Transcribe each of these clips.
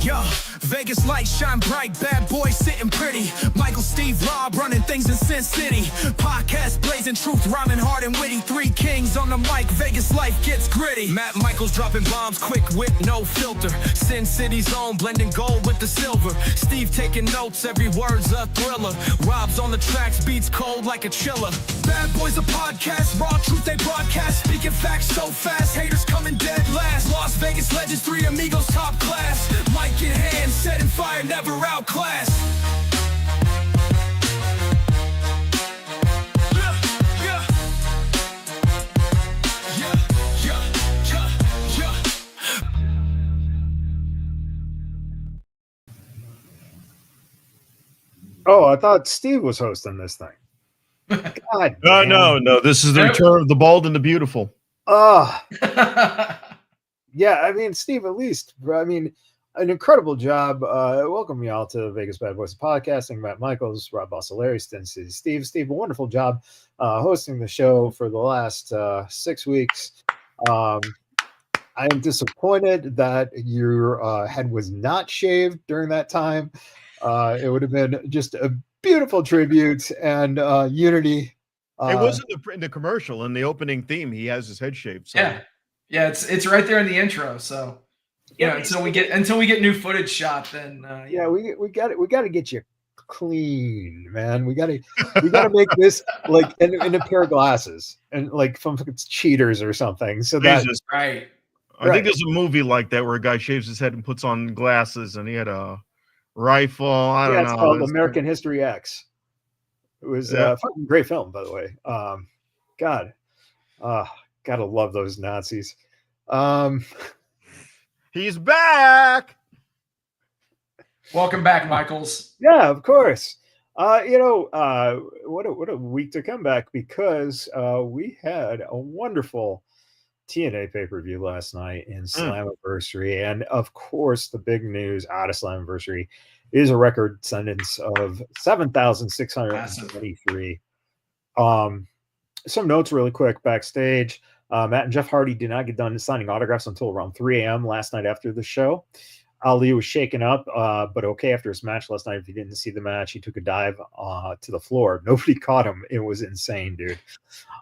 Yo, Vegas lights shine bright, bad boys sitting pretty. Michael, Steve, Rob running things in Sin City. Podcast blazing truth, rhyming hard and witty. Three kings on the mic, Vegas life gets gritty. Matt Michaels dropping bombs, quick wit, no filter. Sin City's own, blending gold with the silver. Steve taking notes, every word's a thriller. Rob's on the tracks, beats cold like a chiller. Bad boys a podcast, raw truth they broadcast. Speaking facts so fast, haters coming dead last. Las Vegas legends, three amigos top class. Mic in hand, setting fire, never outclassed. Oh, I thought Steve was hosting this thing. God damn. No. This is the return of the bald and the beautiful. Yeah, I mean, Steve, at least, I mean, an incredible job. Welcome y'all to Vegas Bad Boys of Podcasting. Matt Michaels, Rob Bossoleri, Sin City Steve. Steve, a wonderful job hosting the show for the last 6 weeks. I am disappointed that your head was not shaved during that time. It would have been just a beautiful tribute and unity. It was in the commercial, in the opening theme. He has his head shaved. So. Yeah, it's right there in the intro. So until we get new footage shot, then we got to get you clean, man. We got to make this like in a pair of glasses and like from Cheaters or something. So that's right. I think there's a movie like that where a guy shaves his head and puts on glasses, and he had a rifle. I don't know. It's called American History X. It was a fucking great film, by the way. Gotta love those Nazis. He's back. Welcome back, Michaels. Yeah, of course. What a week to come back, because we had a wonderful TNA pay-per-view last night in Slammiversary. And of course, the big news out of Slammiversary is a record sentence of 7,623. Some notes really quick backstage. Matt and Jeff Hardy did not get done signing autographs until around 3 a.m. last night after the show. Ali was shaken up, but okay after his match last night. If you didn't see the match, he took a dive to the floor. Nobody caught him. It was insane, dude.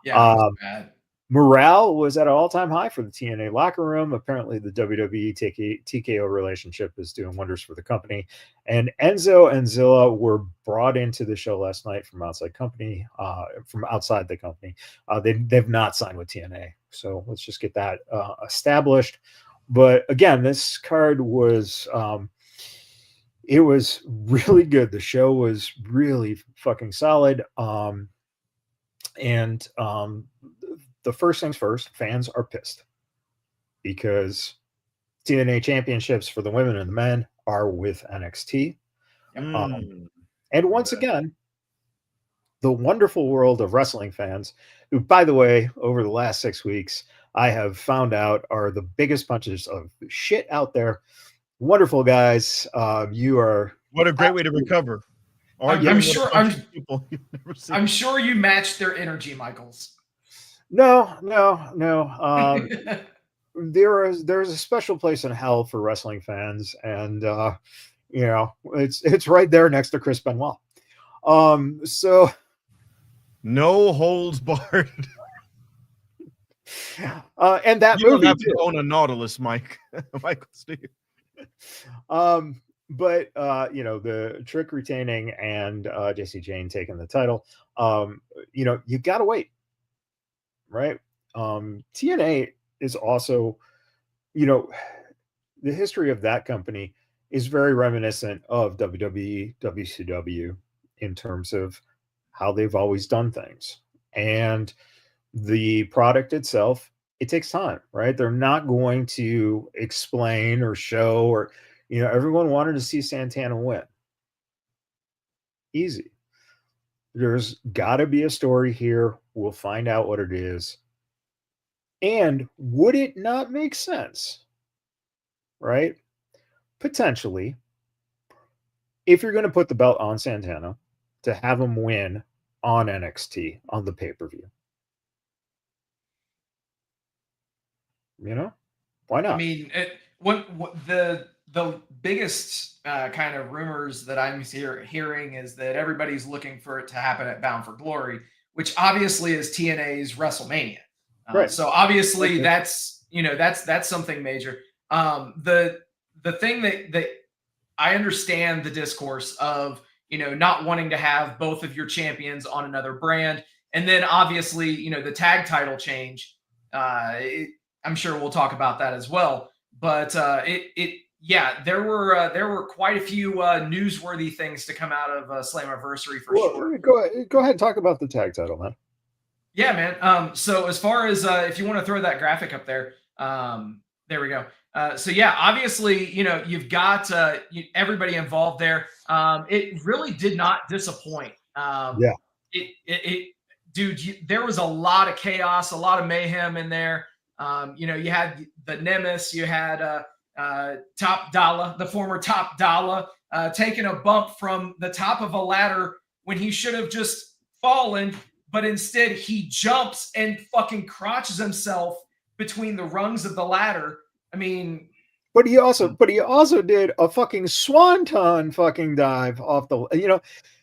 Yeah, it was bad. Morale was at an all-time high for the TNA locker room. Apparently, the WWE TKO relationship is doing wonders for the company. And Enzo and Zilla were brought into the show last night from outside the company. They've not signed with TNA, so let's just get that established. But again, this card was it was really good. The show was really fucking solid. The first things first, fans are pissed because TNA championships for the women and the men are with NXT. And once again, the wonderful world of wrestling fans, who, by the way, over the last 6 weeks, I have found out are the biggest punches of shit out there. Wonderful guys. You are. What a great way to recover. I'm sure you matched their energy, Michaels. No. There's a special place in hell for wrestling fans, and it's right there next to Chris Benoit. So no holds barred. And that you movie don't have to own a Nautilus, Mike. Michael Steve. But the Trick retaining and JC Jane taking the title. You gotta wait. Right. TNA is also, the history of that company is very reminiscent of WWE, WCW in terms of how they've always done things. And the product itself, it takes time, right? They're not going to explain or show or, everyone wanted to see Santana win. Easy. There's got to be a story here. We'll find out what it is. And would it not make sense, right? Potentially, if you're going to put the belt on Santana, to have him win on NXT on the pay-per-view. Why not? I mean, what the biggest kind of rumors that I'm hearing is that everybody's looking for it to happen at Bound for Glory, which obviously is TNA's WrestleMania. Right. So obviously Okay. that's something major. The thing that I understand the discourse of, not wanting to have both of your champions on another brand. And then obviously, the tag title change. I'm sure we'll talk about that as well. But there were quite a few newsworthy things to come out of Slammiversary for sure. Go ahead and talk about the tag title, man. Yeah, man. So as far as if you want to throw that graphic up there, there we go. So yeah, obviously, you've got everybody involved there. It really did not disappoint. Yeah. Dude, there was a lot of chaos, a lot of mayhem in there. You had the Nemesis, you had Top Dollar, the former Top Dollar, taking a bump from the top of a ladder when he should have just fallen, but instead he jumps and fucking crotches himself between the rungs of the ladder. I mean, but he also did a fucking swanton fucking dive off the,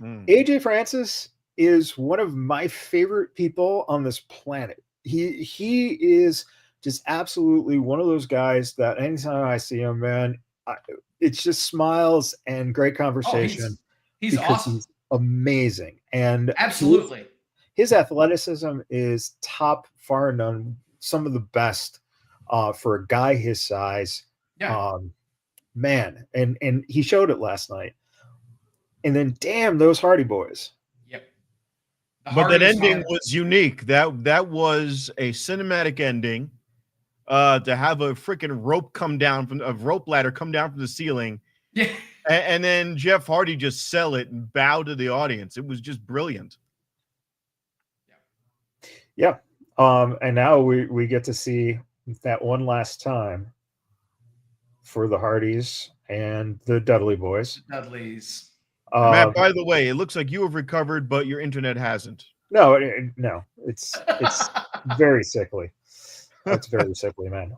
AJ Francis is one of my favorite people on this planet. He is just absolutely one of those guys that anytime I see him, man, it's just smiles and great conversation. He's awesome. He's amazing. And absolutely. His athleticism is top, far and none, some of the best for a guy his size. Yeah. Man, and he showed it last night. And then, damn, those Hardy Boys. Yep. But that ending was unique. That was a cinematic ending. To have a freaking rope ladder come down from the ceiling. Yeah. And then Jeff Hardy just sell it and bow to the audience. It was just brilliant. Yeah. And now we get to see that one last time for the Hardys and the Dudley Boys. Dudleys. Matt, by the way, it looks like you have recovered, but your internet hasn't. No, it's very sickly. It's very sickly, man.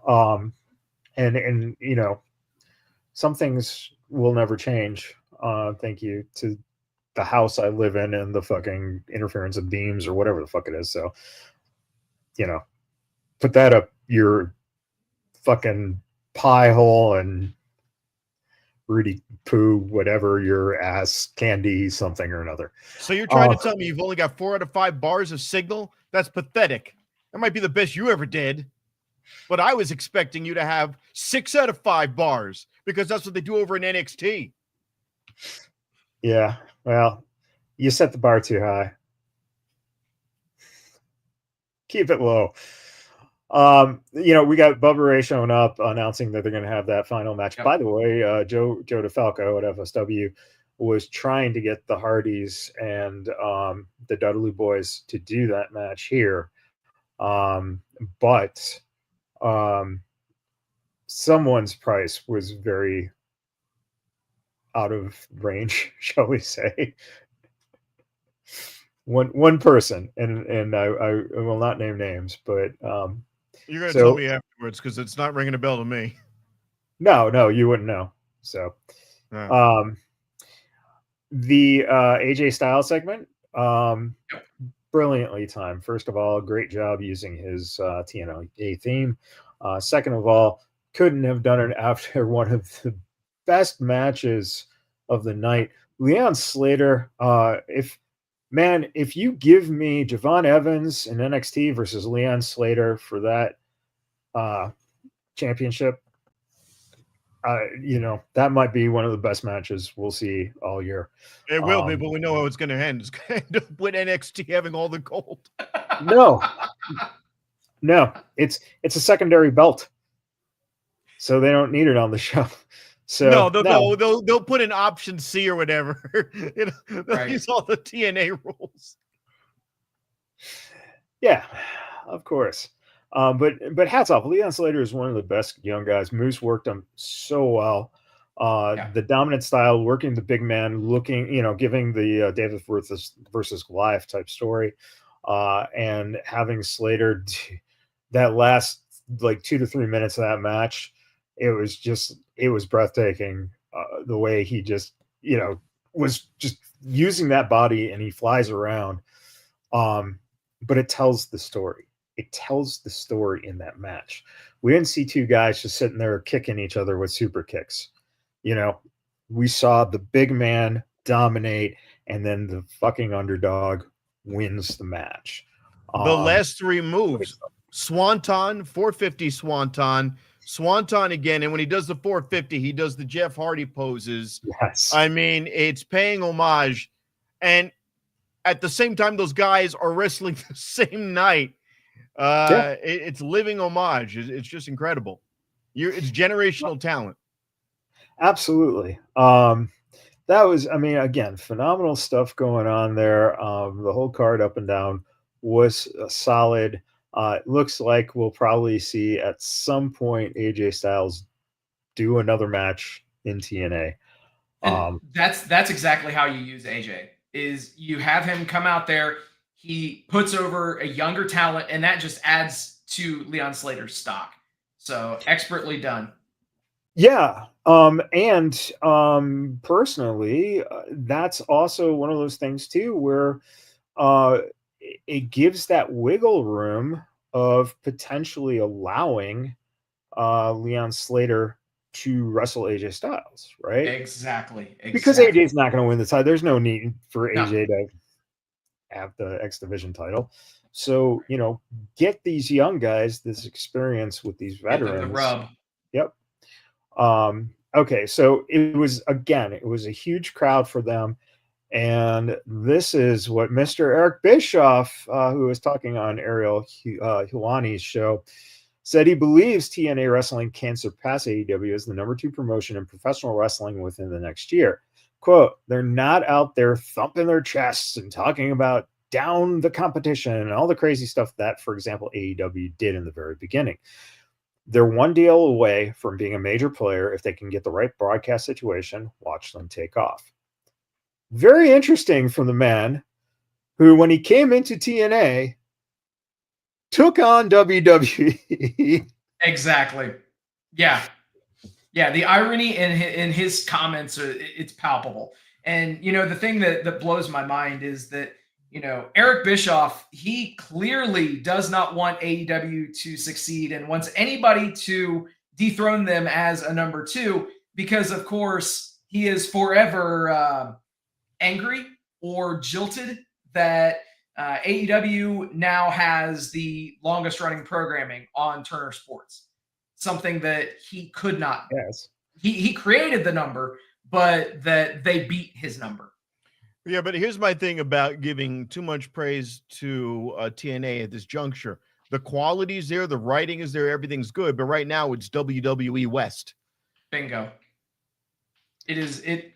And some things will never change. Thank you to the house I live in and the fucking interference of beams or whatever the fuck it is. So, put that up your fucking pie hole and Rudy poo, whatever your ass candy, something or another. So you're trying to tell me you've only got 4 out of 5 bars of signal? That's pathetic. That might be the best you ever did. But I was expecting you to have 6 out of 5 bars because that's what they do over in NXT. Yeah, well, you set the bar too high. Keep it low. We got Bubba Ray showing up announcing that they're going to have that final match. Yep. By the way, Joe DeFalco at FSW was trying to get the Hardys and the Dudley Boys to do that match here. But someone's price was very out of range, shall we say. One person, and I will not name names, but you're going to tell me afterwards because it's not ringing a bell to me. No, you wouldn't know. So, the AJ Styles segment, brilliantly timed. First of all, great job using his TNA theme. Second of all, couldn't have done it after one of the best matches of the night. Leon Slater, if you give me Javon Evans in NXT versus Leon Slater for that championship, that might be one of the best matches we'll see all year. It will be, but we know how it's going to end. It's going to end up with NXT having all the gold. No, it's a secondary belt, so they don't need it on the show. So they'll put in option C or whatever. They'll use all the TNA rules. Yeah, of course. But hats off. Leon Slater is one of the best young guys. Moose worked him so well. The dominant style, working the big man, giving the David versus Goliath type story, and having Slater that last 2 to 3 minutes of that match. It was breathtaking. the way he just, was just using that body and he flies around. But it tells the story. It tells the story in that match. We didn't see two guys just sitting there kicking each other with super kicks. We saw the big man dominate, and then the fucking underdog wins the match. The last three moves: Swanton, 450 Swanton again, and when he does the 450, he does the Jeff Hardy poses. Yes. I mean, it's paying homage, and at the same time, those guys are wrestling the same night. It's living homage. It's just incredible. It's generational talent. Absolutely. That was, again, phenomenal stuff going on there. The whole card up and down was solid. It looks like we'll probably see at some point AJ Styles do another match in TNA. And that's exactly how you use AJ. Is you have him come out there, he puts over a younger talent, and that just adds to Leon Slater's stock. So expertly done. Yeah. Personally, that's also one of those things too, where it gives that wiggle room of potentially allowing Leon Slater to wrestle AJ Styles, right? Exactly. Because AJ's not going to win the title. There's no need for AJ to have the X Division title. So, get these young guys this experience with these veterans. The rub. Yep. Okay, so it was a huge crowd for them. And this is what Mr. Eric Bischoff, who was talking on Ariel Helwani's show, said he believes TNA Wrestling can surpass AEW as the number 2 promotion in professional wrestling within the next year. Quote, they're not out there thumping their chests and talking about down the competition and all the crazy stuff that, for example, AEW did in the very beginning. They're one deal away from being a major player if they can get the right broadcast situation. Watch them take off. Very interesting from the man who, when he came into TNA, took on WWE. Exactly. Yeah. The irony in his comments, it's palpable. And, the thing that blows my mind is that, Eric Bischoff, he clearly does not want AEW to succeed and wants anybody to dethrone them as a number 2 because, of course, he is forever angry or jilted that AEW now has the longest running programming on Turner Sports, something that he could not. Yes. He created the number, but that they beat his number. Yeah, but here's my thing about giving too much praise to TNA at this juncture. The quality's there, the writing is there, everything's good, but right now it's WWE West. Bingo. It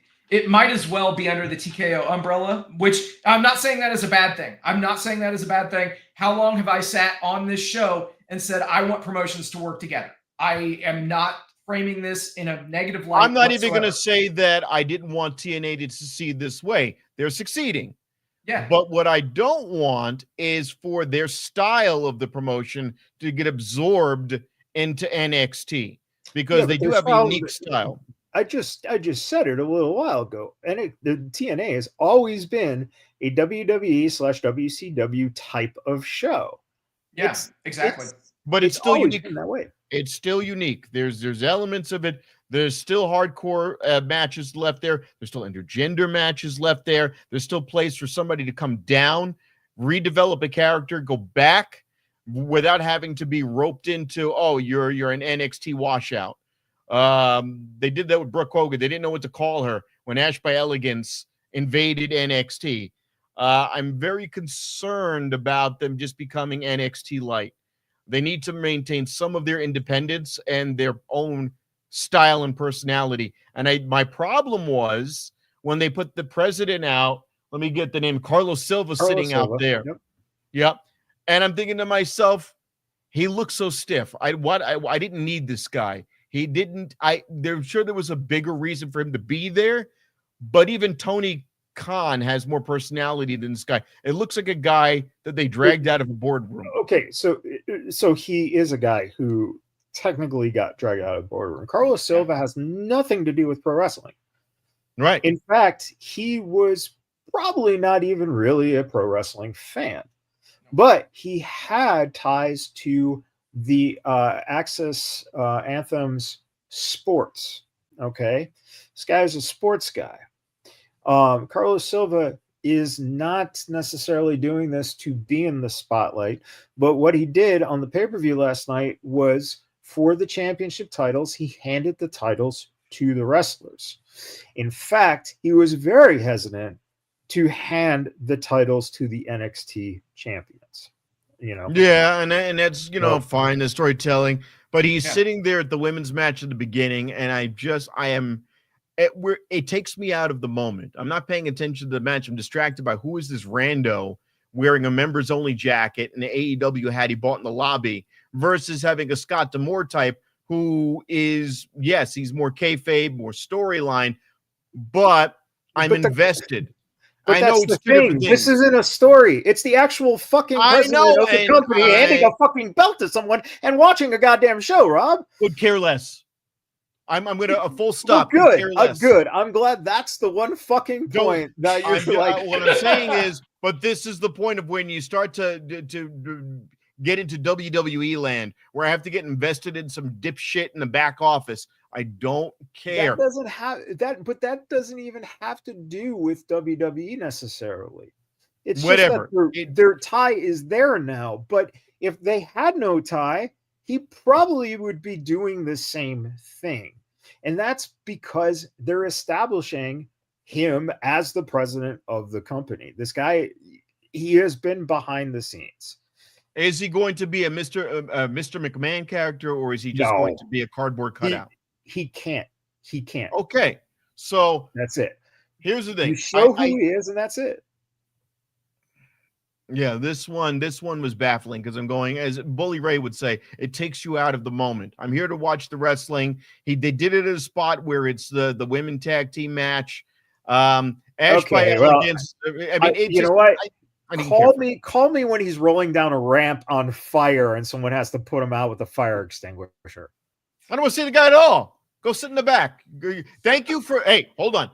might as well be under the TKO umbrella, which I'm not saying that is a bad thing. How long have I sat on this show and said, I want promotions to work together? I am not framing this in a negative light. I'm not even going to say that I didn't want TNA to succeed this way. They're succeeding. Yeah. But what I don't want is for their style of the promotion to get absorbed into NXT because they do have a unique style. I just said it a little while ago, and the TNA has always been a WWE/WCW type of show. Yeah, exactly. But it's still unique in that way. It's still unique. There's elements of it. There's still hardcore matches left there. There's still intergender matches left there. There's still place for somebody to come down, redevelop a character, go back without having to be roped into, oh, you're an NXT washout. They did that with Brooke Hogan. They didn't know what to call her when Ash by Elegance invaded NXT. I'm very concerned about them just becoming NXT light. They need to maintain some of their independence and their own style and personality. And my problem was when they put the president out, let me get the name, Carlos Silva sitting out there. Yep. And I'm thinking to myself, he looks so stiff. I didn't need this guy. They're sure there was a bigger reason for him to be there, but even Tony Khan has more personality than this guy. It looks like a guy that they dragged out of a boardroom. Okay, so he is a guy who technically got dragged out of the boardroom. Carlos Silva has nothing to do with pro wrestling. Right. In fact, he was probably not even really a pro wrestling fan, but he had ties to the Access Anthems sports. Okay. This guy is a sports guy. Carlos Silva is not necessarily doing this to be in the spotlight, but what he did on the pay-per-view last night was for the championship titles, he handed the titles to the wrestlers. In fact, he was very hesitant to hand the titles to the NXT champions. Yeah, and that's fine, the storytelling, but he's sitting there at the women's match at the beginning, and it takes me out of the moment. I'm not paying attention to the match. I'm distracted by who is this rando wearing a members only jacket and the AEW hat he bought in the lobby versus having a Scott D'Amore type who is, yes, he's more kayfabe, more storyline, but I'm invested. But I that's know the it's two different thing. things. This isn't a story. It's the actual fucking president of the company handing a fucking belt to someone and watching a goddamn show, Rob. Could care less. I'm gonna a full stop. Well, good. I'm glad that's the one fucking point that you're like. What I'm saying is, but this is the point of when you start to get into WWE land, where I have to get invested in some dipshit in the back office. I don't care. That doesn't have that, but that doesn't even have to do with WWE necessarily. It's whatever. Just that their tie is there now. But if they had no tie, he probably would be doing the same thing. And that's because they're establishing him as the president of the company. This guy, he has been behind the scenes. Is he going to be a Mr. McMahon character, or is he just going to be a cardboard cutout? He can't. He can't. Okay. So that's it. Here's the thing. You show who he is, and that's it. Yeah, this one was baffling because I'm going, as Bully Ray would say, it takes you out of the moment. I'm here to watch the wrestling. They did it at a spot where it's the women tag team match. Ash by Elegance. You know what? Call me when he's rolling down a ramp on fire and someone has to put him out with a fire extinguisher. I don't want to see the guy at all. Go sit in the back. Thank you for. Hey, hold on.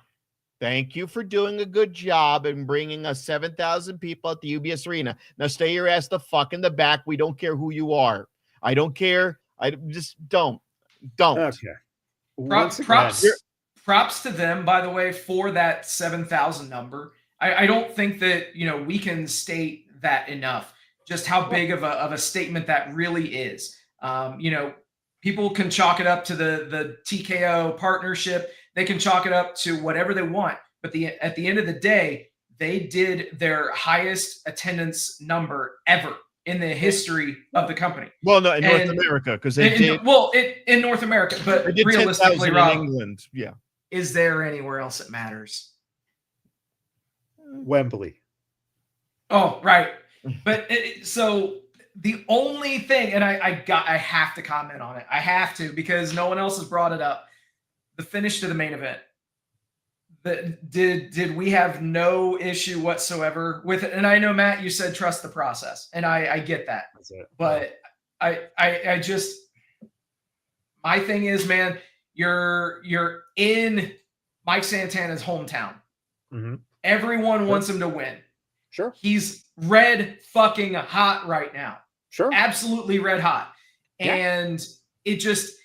Thank you for doing a good job and bringing us 7,000 people at the UBS Arena. Now stay your ass the fuck in the back. We don't care who you are. I don't care. I just don't. Okay. Props to them, by the way, for that 7,000 number. I don't think that, we can state that enough, just how big of a statement that really is. People can chalk it up to the TKO partnership. They can chalk it up to whatever they want. But at the end of the day, they did their highest attendance number ever in the history of the company. Well, no, in North America, because they did. Well, in North America, but they did realistically, 10,000 Rob, in England. Yeah. Is there anywhere else that matters? Wembley. Oh, right. But so the only thing, and I have to comment on it. I have to, because no one else has brought it up. The finish to the main event. Did we have no issue whatsoever with it? And I know, Matt, you said trust the process, and I get that. That's it. But I just, my thing is, man, you're in Mike Santana's hometown. Mm-hmm. Everyone wants him to win. Sure. He's red fucking hot right now. Sure. Absolutely red hot. Yeah. And it just,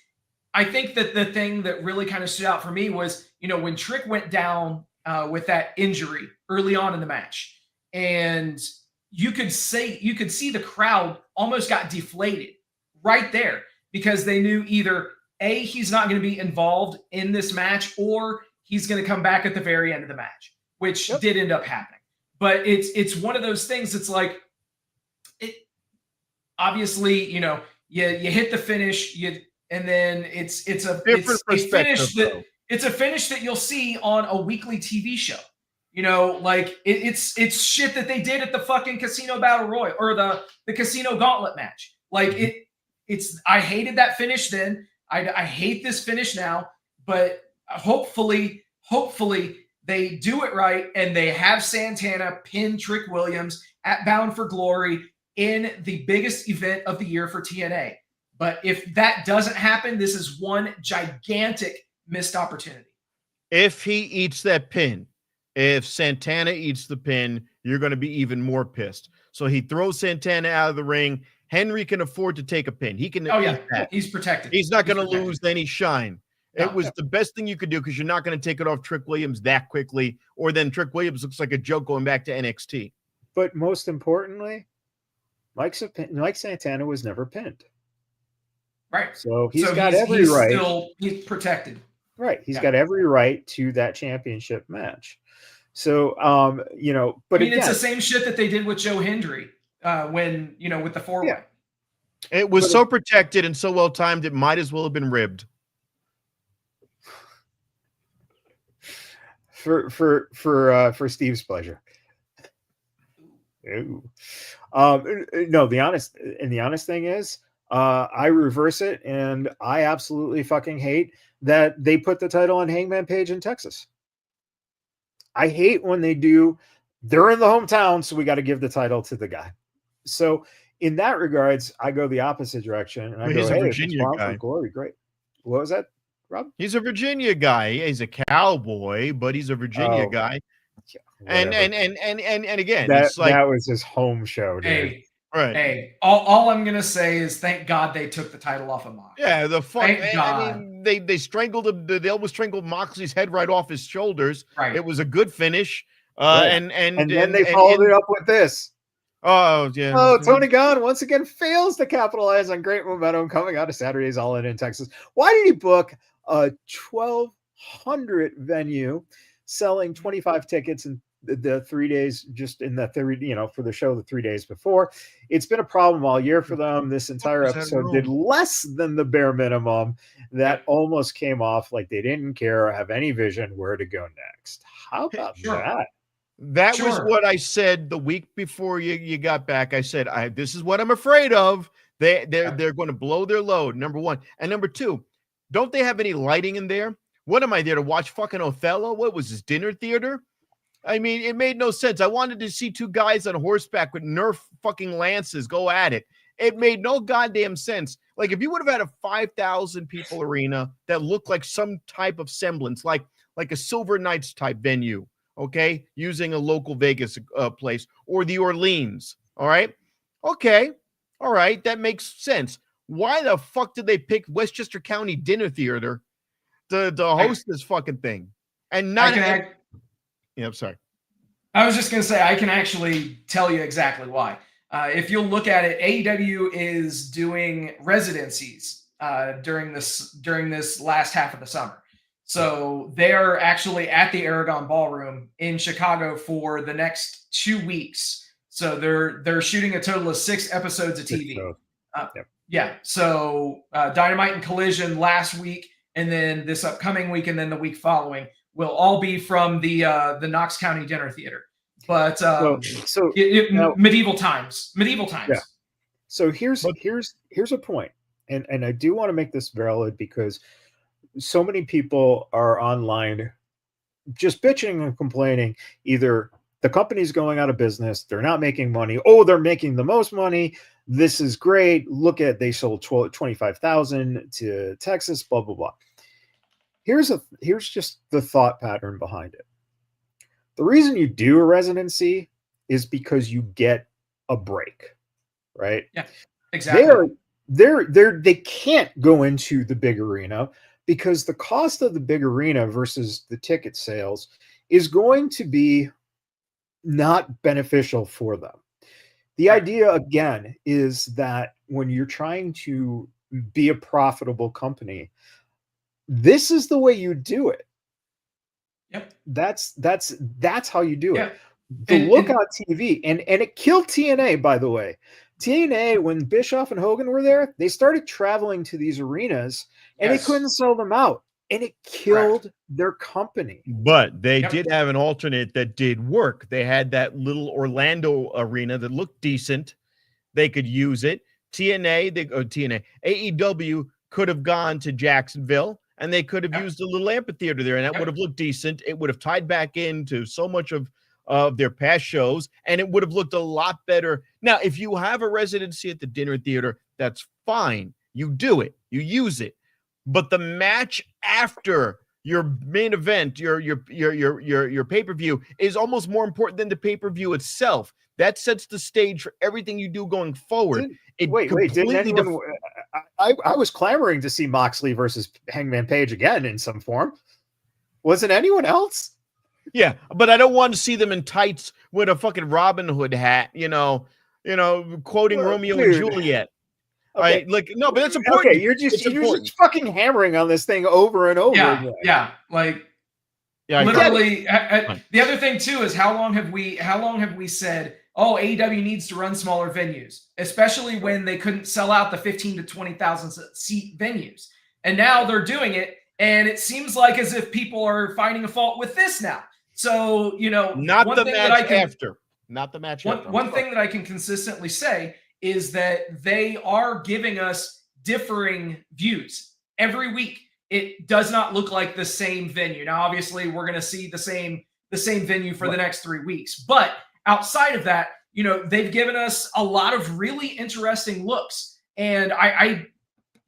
I think that the thing that really kind of stood out for me was, when Trick went down with that injury early on in the match, and you could see the crowd almost got deflated right there, because they knew either A, he's not going to be involved in this match, or he's going to come back at the very end of the match, which did end up happening. But it's one of those things that's like, it obviously, you hit the finish, and then it's a finish that you'll see on a weekly TV show. It's shit that they did at the fucking Casino Battle Royal or the Casino Gauntlet match. I hated that finish then. I hate this finish now, but hopefully they do it right, and they have Santana pin Trick Williams at Bound for Glory in the biggest event of the year for TNA. But if that doesn't happen, this is one gigantic missed opportunity. If he eats that pin, if Santana eats the pin, you're going to be even more pissed. So he throws Santana out of the ring. Henry can afford to take a pin. He can. Oh yeah, he's protected. He's not going to lose any shine. No. It was the best thing you could do because you're not going to take it off Trick Williams that quickly, or then Trick Williams looks like a joke going back to NXT. But most importantly, Mike Santana was never pinned. Right. So he's got every right. He's protected. Right. He's got every right to that championship match. So, but I mean, it's the same shit that they did with Joe Hendry when, with the four-way. Yeah. It was so protected and so well timed, it might as well have been ribbed. For Steve's pleasure. Ooh. No, the honest thing is, I reverse it, and I absolutely fucking hate that they put the title on Hangman Page in Texas. I hate when they do. They're in the hometown, so we got to give the title to the guy. So in that regards, I go the opposite direction, and I go, he's a hey, Virginia guy. Glory, great. What was that, Rob? He's a Virginia guy. He's a cowboy, but he's a Virginia guy. Yeah, and again, that was his home show, dude. Hey, right. Hey, all I'm gonna say is thank God they took the title off of Mox. Yeah, I mean, they strangled him. They almost strangled Moxley's head right off his shoulders. Right. It was a good finish. Right. And then they followed it up with this. Oh yeah. Oh, Tony Khan once again fails to capitalize on great momentum coming out of Saturday's All In Texas. Why did he book a 1,200 venue, selling 25 tickets in the 3 days, just in the third, for the show the 3 days before? It's been a problem all year for them. This entire episode did less than the bare minimum. That almost came off like they didn't care or have any vision where to go next. How about that? That was what I said the week before you got back. I said, this is what I'm afraid of. They're going to blow their load, number one. And number two, don't they have any lighting in there? What am I there to watch fucking Othello? What was this, dinner theater? I mean, it made no sense. I wanted to see two guys on horseback with Nerf fucking lances go at it. It made no goddamn sense. Like, if you would have had a 5,000 people arena that looked like some type of semblance, like a Silver Knights type venue, okay, using a local Vegas place, or the Orleans, all right? Okay, all right, that makes sense. Why the fuck did they pick Westchester County Dinner Theater to host this fucking thing? And not... Yeah, I'm sorry. I was just going to say, I can actually tell you exactly why. If you'll look at it, AEW is doing residencies during this last half of the summer. So they're actually at the Aragon Ballroom in Chicago for the next 2 weeks. So they're shooting a total of 6 episodes of TV. Yeah. So Dynamite and Collision last week, and then this upcoming week, and then the week following will all be from the Knox County Dinner Theater. But medieval times. Yeah. So here's a point, and I do want to make this valid because so many people are online just bitching and complaining. Either the company's going out of business, they're not making money. Oh, they're making the most money. This is great. Look at, they sold 25,000 to Texas, blah, blah, blah. Here's just the thought pattern behind it. The reason you do a residency is because you get a break, right? Yeah, exactly. They can't go into the big arena because the cost of the big arena versus the ticket sales is going to be not beneficial for them. The idea, again, is that when you're trying to be a profitable company, this is the way you do it. Yep. That's how you do it. The look on TV, and it killed TNA, by the way. TNA, when Bischoff and Hogan were there, they started traveling to these arenas, and they couldn't sell them out, and it killed their company. But they did have an alternate that did work. They had that little Orlando arena that looked decent. They could use it. AEW could have gone to Jacksonville, and they could have used a little amphitheater there, and that would have looked decent. It would have tied back into so much of their past shows, and it would have looked a lot better. Now, if you have a residency at the dinner theater, that's fine. You do it. You use it. But the match after your main event, your pay-per-view is almost more important than the pay-per-view itself. That sets the stage for everything you do going forward. Wait, didn't anyone? I was clamoring to see Moxley versus Hangman Page again in some form. Wasn't anyone else? Yeah, but I don't want to see them in tights with a fucking Robin Hood hat, quoting Romeo and Juliet. Okay. Like, no, but that's important. Okay, you're just fucking hammering on this thing over and over again. Yeah, like literally. The other thing too is how long have we said, oh, AEW needs to run smaller venues, especially when they couldn't sell out the 15 to 20,000 seat venues, and now they're doing it, and it seems like as if people are finding a fault with this now. So not the match after. One thing that I can consistently say is that they are giving us differing views every week. It does not look like the same venue. Now, obviously, we're going to see the same venue for the next 3 weeks. But outside of that, they've given us a lot of really interesting looks. And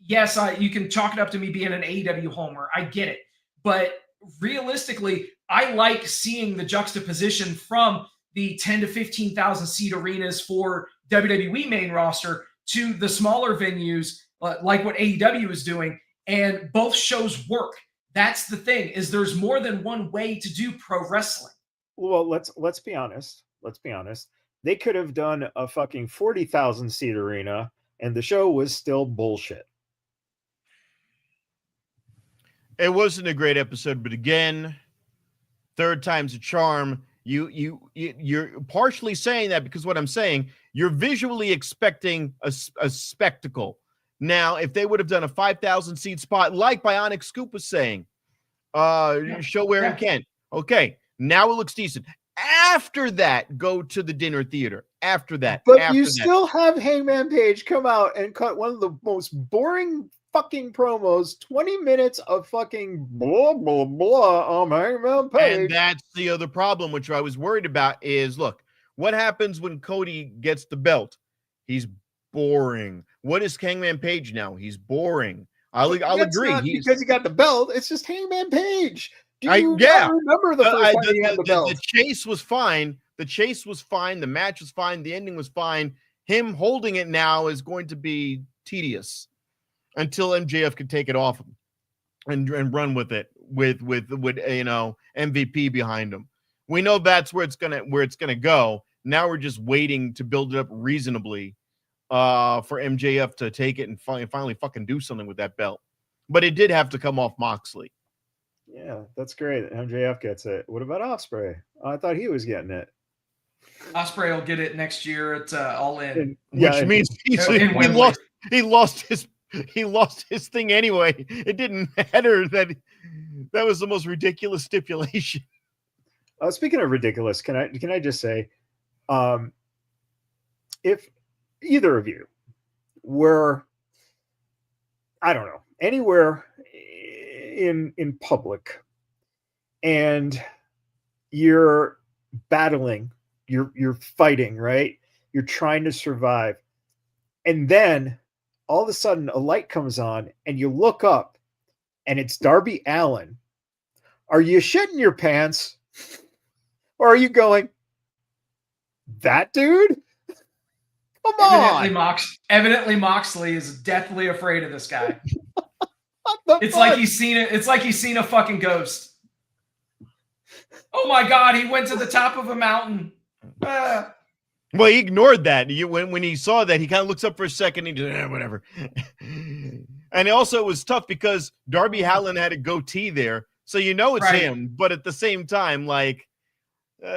yes, you can chalk it up to me being an AEW homer. I get it. But realistically, I like seeing the juxtaposition from the 10 to 15,000 seat arenas for WWE main roster to the smaller venues like what AEW is doing, and both shows work. That's the thing, is there's more than one way to do pro wrestling. Well, let's be honest. They could have done a fucking 40,000 seat arena and the show was still bullshit. It wasn't a great episode, but again, third time's a charm. You're partially saying that because what I'm saying, you're visually expecting a spectacle. Now, if they would have done a 5,000 seat spot, like Bionic Scoop was saying, show where it can. Okay, now it looks decent. After that, go to the dinner theater. After that, still have Hangman Page come out and cut one of the most boring fucking promos, 20 minutes of fucking blah blah blah on Hangman Page. And that's the other problem, which I was worried about, is look, what happens when Cody gets the belt? He's boring. What is Hangman Page now? He's boring. I'll agree. Because he got the belt, it's just Hangman Page. Do you remember the first time he had the belt? The chase was fine. The match was fine. The ending was fine. Him holding it now is going to be tedious until MJF could take it off him and run with it with MVP behind him. We know that's where it's gonna go. Now we're just waiting to build it up reasonably for MJF to take it and finally fucking do something with that belt. But it did have to come off Moxley. Yeah, that's great. MJF gets it. What about Ospreay? I thought he was getting it. Ospreay will get it next year. It's All In, which means he lost his thing anyway. It didn't matter that was the most ridiculous stipulation. Speaking of ridiculous, can I just say, if either of you were, I don't know, anywhere in public and you're battling, you're fighting, right? You're trying to survive. And then all of a sudden a light comes on and you look up and it's Darby Allin. Are you shitting your pants? Or are you going, that dude? Come on. Evidently Moxley is deathly afraid of this guy. It's like he's seen a fucking ghost. Oh my God, he went to the top of a mountain. Well, he ignored that. When he saw that, he kind of looks up for a second. And he just, whatever. And also, it was tough because Darby Allin had a goatee there, so it's him. But at the same time, like, all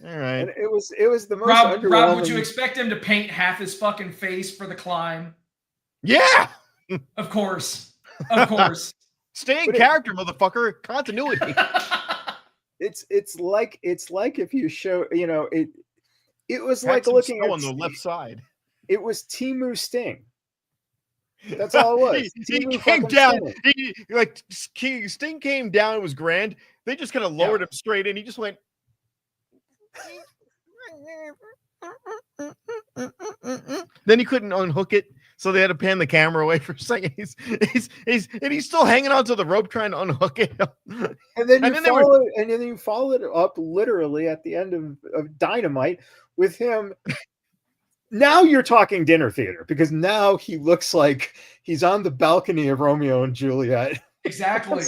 right. And it was the most. Rob, would you expect him to paint half his fucking face for the climb? Yeah, of course. Stay in character, motherfucker. Continuity. It's like if you show, it was like looking at on the left side. It was Temu Sting. That's all it was. he came down. Sting came down. It was grand. They just kind of lowered him straight in. He just went. Then he couldn't unhook it. So they had to pan the camera away for a second. He's still hanging onto the rope trying to unhook it. And then And you follow it up literally at the end of Dynamite with him. Now you're talking dinner theater, because now he looks like he's on the balcony of Romeo and Juliet. Exactly.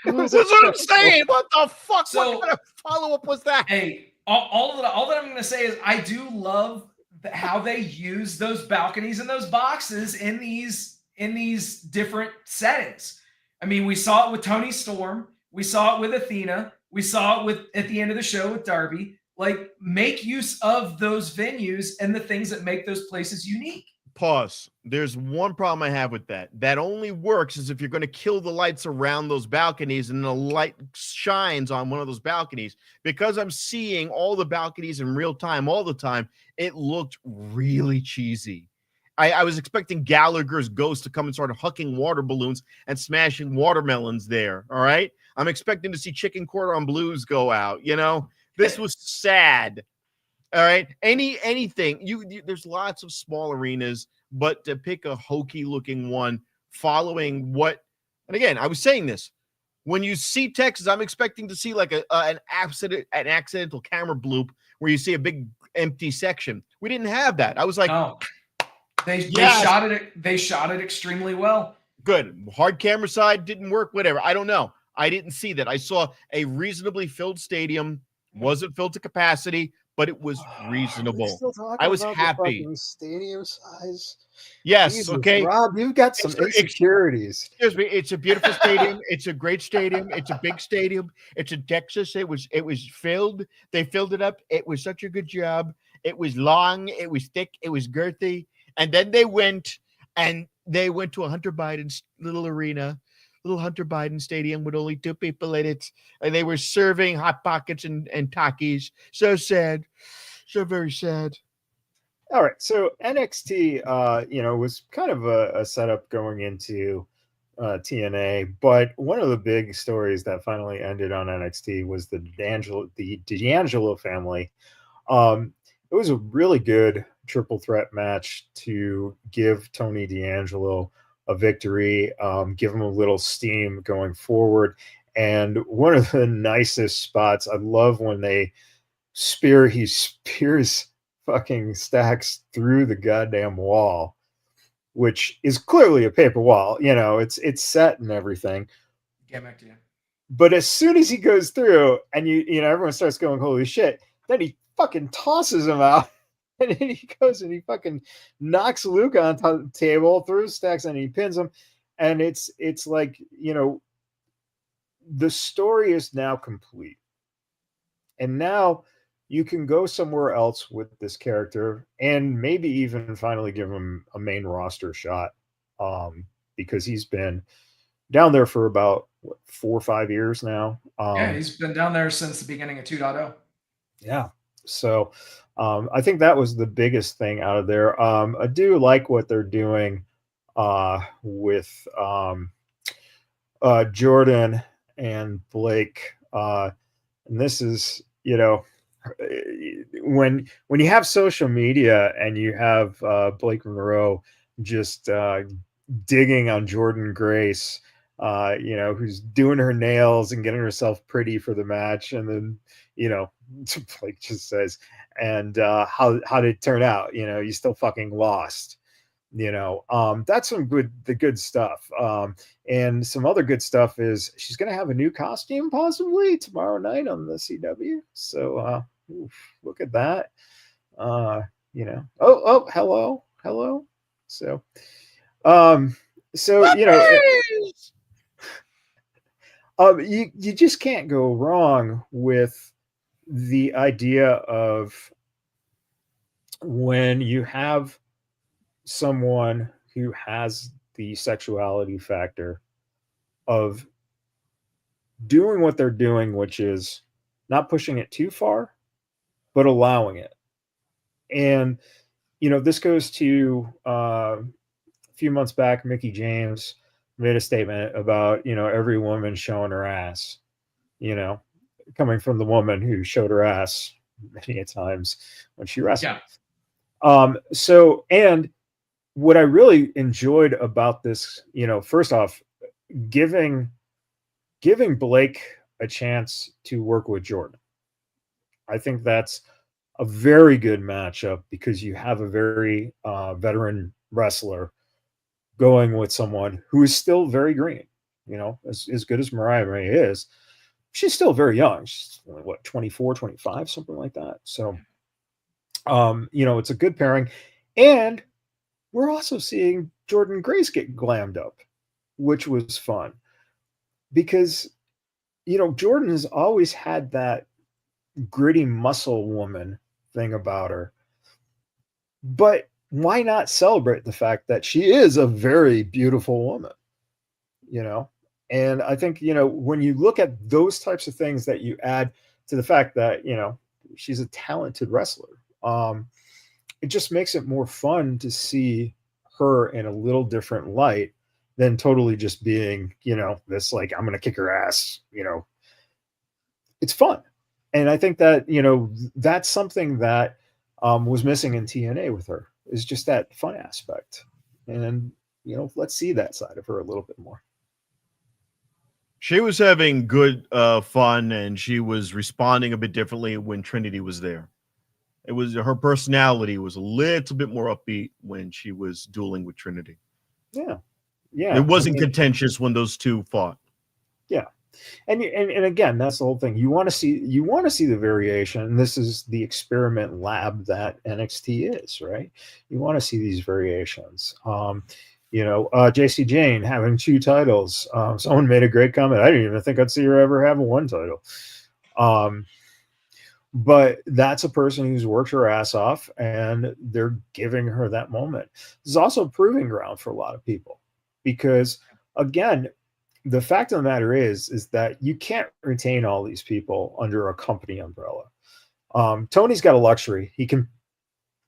That's what I'm saying. What the fuck? So- What kind of follow-up was that? Hey, all that I'm going to say is I do love how they use those balconies and those boxes in these different settings. I mean, we saw it with Tony Storm, we saw it with Athena, we saw it at the end of the show with Darby. Like, make use of those venues and the things that make those places unique. Pause. There's one problem I have with that. That only works is if you're going to kill the lights around those balconies and the light shines on one of those balconies. Because I'm seeing all the balconies in real time all the time, it looked really cheesy. I was expecting Gallagher's ghost to come and start hucking water balloons and smashing watermelons there. All right. I'm expecting to see Chicken Cordon Blues go out. You know, this was sad. All right. Anything. There's lots of small arenas, but to pick a hokey looking one following what, and again, I was saying this, when you see Texas, I'm expecting to see like an accidental camera bloop where you see a big empty section. We didn't have that. I was like, Oh, they shot it. They shot it extremely well. good. Hard camera side didn't work. Whatever. I don't know. I didn't see that. I saw a reasonably filled stadium. Wasn't filled to capacity, but it was reasonable. I was happy. Stadium size. Yes. Jesus, Okay. Rob, you've got some insecurities. Excuse me. It's a beautiful stadium. It's a great stadium. It's a big stadium. It's in Texas. It was filled. They filled it up. It was such a good job. It was long. It was thick. It was girthy. And then they went to a Hunter Biden's little arena, little Hunter Biden stadium with only 2 people in it. And they were serving Hot Pockets and Takis. So sad. So very sad. All right. So NXT, was kind of a setup going into TNA, but one of the big stories that finally ended on NXT was the D'Angelo family. It was a really good triple threat match to give Tony D'Angelo a victory, give him a little steam going forward. And one of the nicest spots, I love when he spears fucking Stacks through the goddamn wall, which is clearly a paper wall. You know, it's set and everything. Get back to you. But as soon as he goes through and everyone starts going, holy shit, then he fucking tosses him out. And then he goes and he fucking knocks Luke on the table, throws Stacks, and he pins him. And it's like, the story is now complete. And now you can go somewhere else with this character and maybe even finally give him a main roster shot, because he's been down there for about 4 or 5 years now. Yeah, he's been down there since the beginning of 2.0. Yeah. So I think that was the biggest thing out of there. I do like what they're doing with Jordan and Blake. And this is, when you have social media and you have Blake Monroe just digging on Jordan Grace, who's doing her nails and getting herself pretty for the match, and then Blake just says, and how did it turn out? You still fucking lost. That's the good stuff. And some other good stuff is she's gonna have a new costume possibly tomorrow night on the CW. So look at that. Oh, hello. So you just can't go wrong with the idea of when you have someone who has the sexuality factor of doing what they're doing, which is not pushing it too far, but allowing it. And, this goes to a few months back, Mickie James made a statement about, every woman showing her ass, coming from the woman who showed her ass many a times when she wrestled. Yeah. And what I really enjoyed about this, first off, giving Blake a chance to work with Jordan. I think that's a very good matchup because you have a very veteran wrestler going with someone who is still very green. As good as Mariah May is, she's still very young. She's 24, 25, something like that. So, it's a good pairing. And we're also seeing Jordan Grace get glammed up, which was fun because, Jordan has always had that gritty muscle woman thing about her. But why not celebrate the fact that she is a very beautiful woman, And I think, when you look at those types of things that you add to the fact that, she's a talented wrestler, it just makes it more fun to see her in a little different light than totally just being, this like, I'm going to kick her ass, It's fun. And I think that, that's something that was missing in TNA with her, is just that fun aspect. And, let's see that side of her a little bit more. She was having good fun, and she was responding a bit differently when Trinity was there. It was her personality was a little bit more upbeat when she was dueling with Trinity. Yeah. It wasn't contentious when those two fought. Yeah. And again, that's the whole thing. You want to see the variation. And this is the experiment lab that NXT is, right? You want to see these variations. JC Jane having 2 titles. Someone made a great comment. I didn't even think I'd see her ever have 1 title. But that's a person who's worked her ass off, and they're giving her that moment. This is also a proving ground for a lot of people because, again, the fact of the matter is that you can't retain all these people under a company umbrella. Tony's got a luxury. He can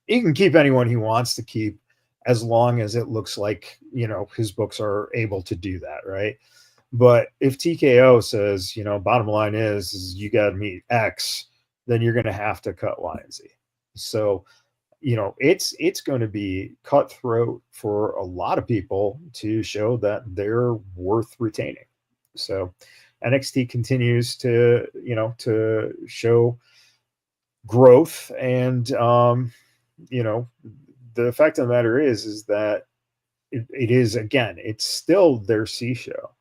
keep anyone he wants to keep as long as it looks like, his books are able to do that, right? But if TKO says, bottom line is you got to meet X, then you're going to have to cut Y and Z. So, it's going to be cutthroat for a lot of people to show that they're worth retaining. So NXT continues to show growth. And, the fact of the matter is that it is, again, it's still their C show,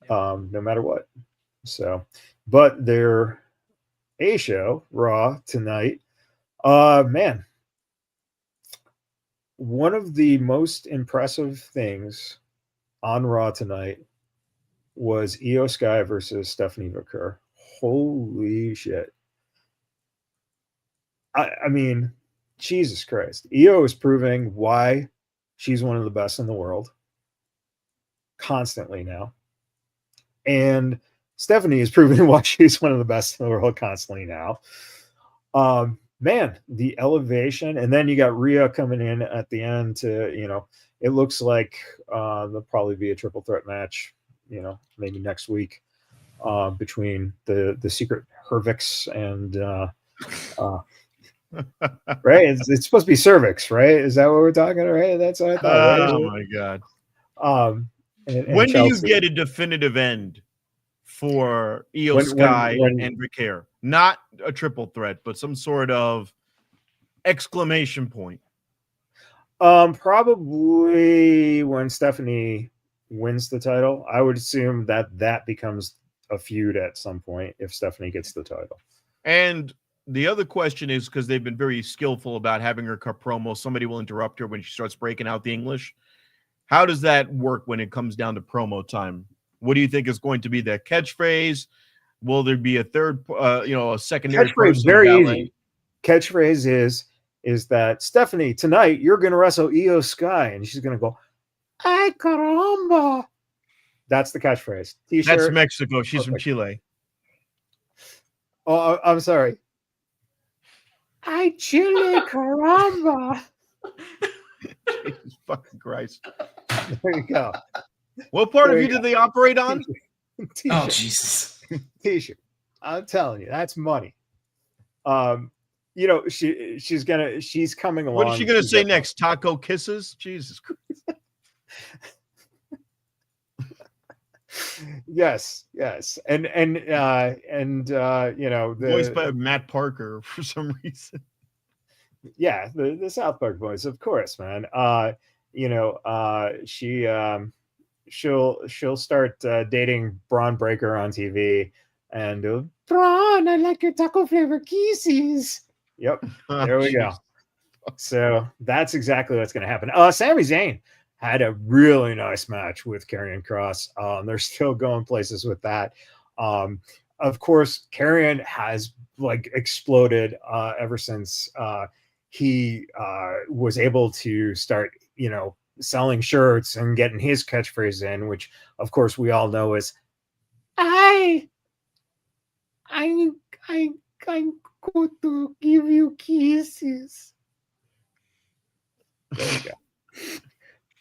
no matter what. So, but their A show, Raw tonight, man, one of the most impressive things on Raw tonight was Io Sky versus Stephanie McCurr. Holy shit. I mean, Jesus Christ. Io is proving why she's one of the best in the world constantly now. And Stephanie is proving why she's one of the best in the world constantly now. Man, the elevation, and then you got Rhea coming in at the end to, it looks like there'll probably be a triple threat match, maybe next week between the secret Hervix and right? It's supposed to be cervix, right? Is that what we're talking about? Right? That's what I thought. Right? Oh my God. And when Chelsea. do you get a definitive end for Io Sky and Ricare? Not a triple threat, but some sort of exclamation point. Probably when Stephanie wins the title. I would assume that becomes a feud at some point if Stephanie gets the title. And the other question is, because they've been very skillful about having her cut promo, somebody will interrupt her when she starts breaking out the English. How does that work when it comes down to promo time? What do you think is going to be the catchphrase? Will there be a third, a secondary catchphrase? Very easy. Catchphrase is that, Stephanie, tonight you're going to wrestle Io Sky, and she's going to go, "Ay caramba!" That's the catchphrase. T-shirt. That's Mexico. She's Perfect. From Chile. Oh, I'm sorry. Ay Chile caramba! Jesus fucking Christ! There you go. What part of you did they operate on? T-shirt. Oh, Jesus. T-shirt. I'm telling you, that's money. you know, she's coming along. What is she gonna She's say a- next? Taco kisses? Jesus Christ. Yes, and you know, Voiced by Matt Parker for some reason. yeah, the South Park voice, of course, man. You know, she'll start dating Braun Breaker on TV, and Braun, I like your taco flavor kisses. Yep, there we go. So that's exactly what's going to happen. Sami Zayn had a really nice match with Karrion Kross. They're still going places with that. Of course, Karrion has like exploded ever since he was able to start, you know, selling shirts and getting his catchphrase in, which of course we all know is I I'm going to give you kisses. There you go.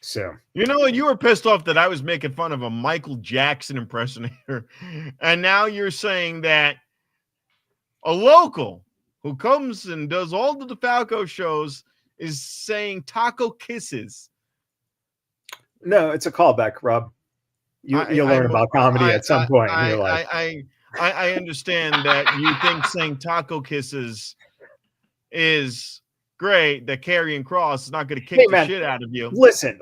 So You know, you were pissed off that I was making fun of a Michael Jackson impersonator, and now you're saying that a local who comes and does all the DeFalco shows is saying taco kisses. no, it's a callback, Rob. You'll learn about comedy at some point in your life. I understand that you think saying taco kisses is great, that Karrion Kross is not going to kick the shit out of you. Listen.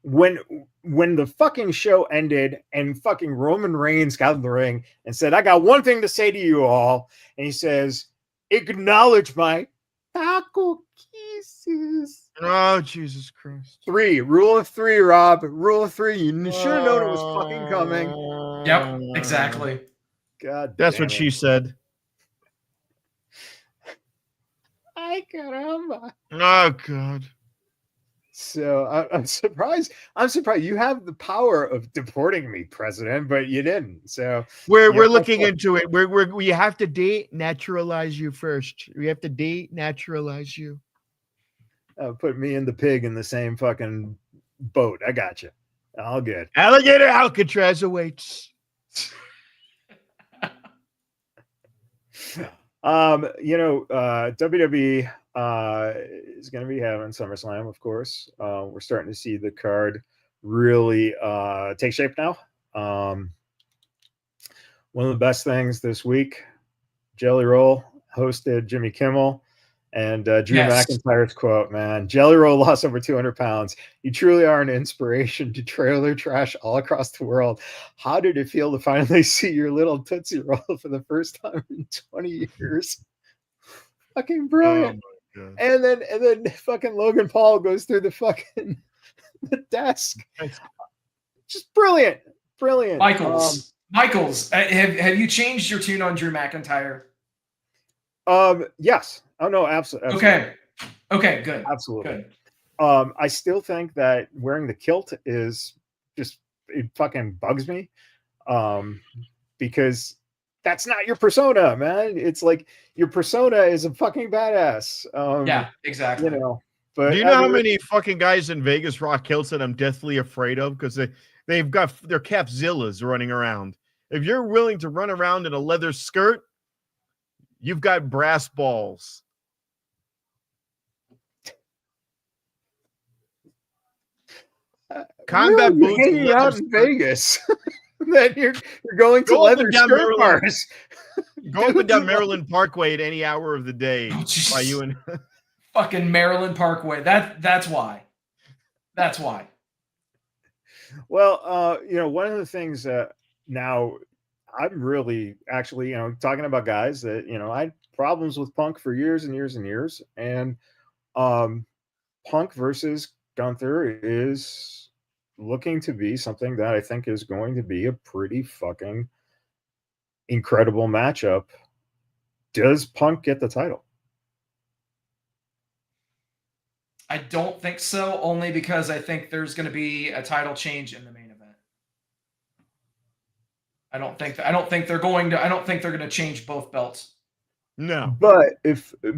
When the fucking show ended and fucking Roman Reigns got in the ring and said, I got one thing to say to you all. And he says, acknowledge my taco kisses. Oh, Jesus Christ. Rule of three, Rob. Rule of three. You should have known it was fucking coming. Yep, exactly. God, that's what she said. Ay, caramba. Oh, God. So I'm surprised. I'm surprised you have the power of deporting me, President, but you didn't. So we're looking into it. We have to denaturalize you first. We have to denaturalize you. Put me and the pig in the same fucking boat. I got you. All good. Alligator Alcatraz awaits. You know, WWE is going to be having SummerSlam, of course. We're starting to see the card really take shape now. One of the best things this week, Jelly Roll hosted Jimmy Kimmel, and Drew McIntyre's quote, man, Jelly Roll lost over 200 pounds. You truly are an inspiration to trailer trash all across the world. How did it feel to finally see your little Tootsie Roll for the first time in 20 years? Fucking brilliant. Oh, and then fucking Logan Paul goes through the fucking the desk. Just brilliant. Michaels, have you changed your tune on Drew McIntyre? Yes. Oh no, absolutely. Okay, good. Absolutely. Good. I still think that wearing the kilt is just, it fucking bugs me. Because that's not your persona, man. It's like your persona is a fucking badass. Yeah, exactly. You know, but do you know how many fucking guys in Vegas rock kilts that I'm deathly afraid of? Because they've got their Capzillas running around. If you're willing to run around in a leather skirt, you've got brass balls. Combat boots hanging out in Vegas. Then you're going to leather skirt bars. Go up and down Maryland Parkway at any hour of the day. By you and fucking Maryland Parkway. That's why. That's why. Well, you know, one of the things now I'm really actually, you know, talking about guys that, you know, I had problems with Punk for years and years and years, and Punk versus Gunther is looking to be something that I think is going to be a pretty fucking incredible matchup. Does Punk get the title? I don't think so, only because I think there's going to be a title change in the main event. I don't think they're going to change both belts. No. But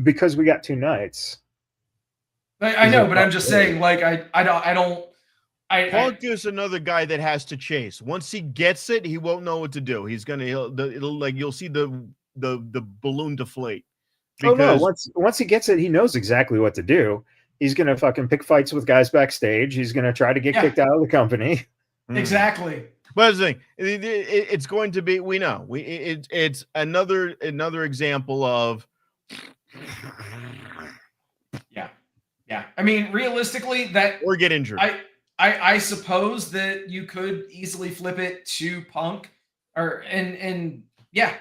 because we got two nights. I know, but I'm just saying, like, I don't. Punk is another guy that has to chase. Once he gets it, he won't know what to do. He's gonna, you'll see the balloon deflate. Oh no! Because Once he gets it, he knows exactly what to do. He's gonna fucking pick fights with guys backstage. He's gonna try to get Yeah. kicked out of the company. Exactly. But the thing, it's going to be. We know it's another example of. Yeah. I mean, realistically, that Or get injured. I suppose that you could easily flip it to Punk, and yeah.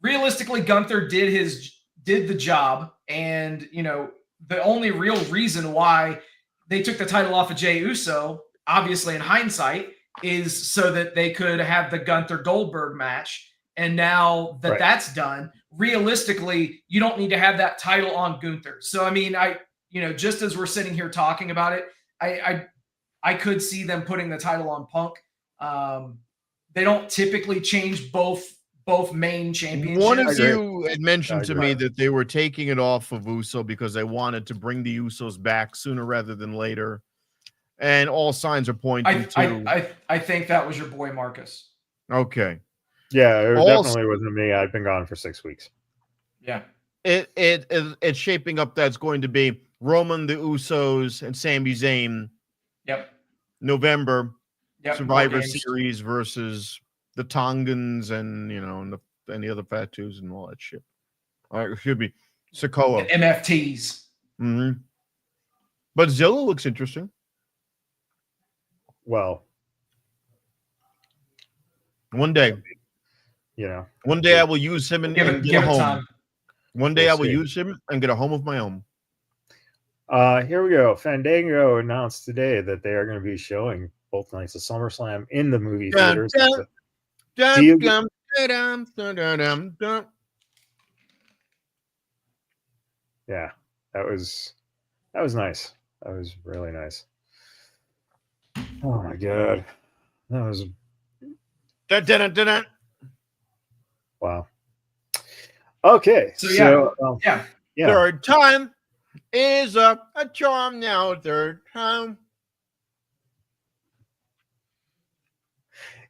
Realistically, Gunther did the job, and the only real reason why they took the title off of Jey Uso, obviously in hindsight, is so that they could have the Gunther Goldberg match. And now that that's done, realistically, you don't need to have that title on Gunther. So I mean, just as we're sitting here talking about it, I could see them putting the title on Punk. They don't typically change both main championships. One of you had mentioned to me that they were taking it off of Uso because they wanted to bring the Usos back sooner rather than later. And all signs are pointing to. I think that was your boy Marcus. Okay. Yeah, it definitely wasn't me. I've been gone for 6 weeks. Yeah. It's shaping up that's going to be Roman, the Usos, and Sami Zayn. Yep. November. Yep. Survivor Series versus the Tongans and and the other Fatus and all that shit. All right, it should be Sokoa. The MFTs. Mm-hmm. But Zilla looks interesting. Well, one day, one day I will use him and get a home. Time. One day I will use him and get a home of my own. Here we go. Fandango announced today that they are going to be showing both nights of SummerSlam in the movie theaters. Yeah, that was nice. That was really nice. Oh my god, that was wow. Okay, so yeah. Third time is a charm now. Third time.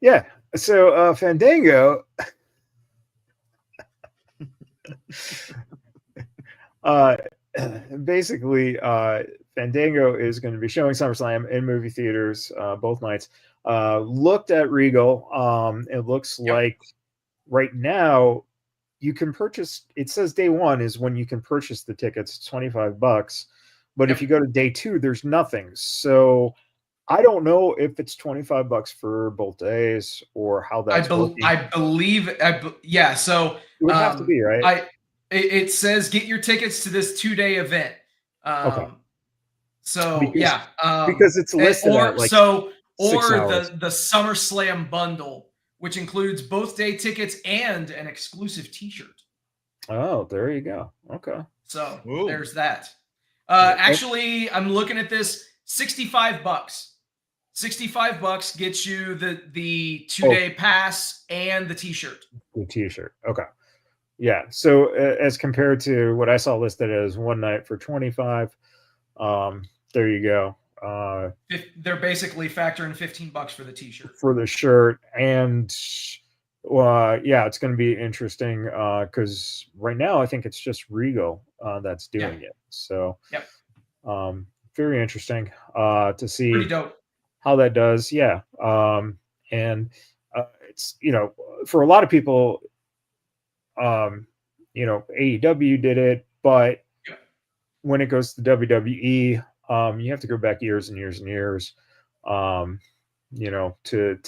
Yeah. So Fandango basically Fandango is going to be showing SummerSlam in movie theaters both nights. Looked at Regal. It looks like right now you can purchase, it says day one is when you can purchase the tickets, $25. But if you go to day two, there's nothing. So I don't know if it's $25 for both days or how that's working. I believe, yeah. So it would have to be, right? It says get your tickets to this 2-day event. Okay. So because it's listed at like the SummerSlam bundle, which includes both day tickets and an exclusive T-shirt. Oh, there you go. Okay. So there's that. Actually, I'm looking at this. $65. $65 gets you the 2-day pass and the T-shirt. The T-shirt. Okay. Yeah. So as compared to what I saw listed as one night for $25, there you go. They're basically factoring $15 for the T-shirt. For the shirt, and it's going to be interesting because right now I think it's just Regal that's doing it. So, very interesting to see. Pretty dope. How that does, yeah. And it's for a lot of people, AEW did it, but when it goes to WWE, you have to go back years and years and years, to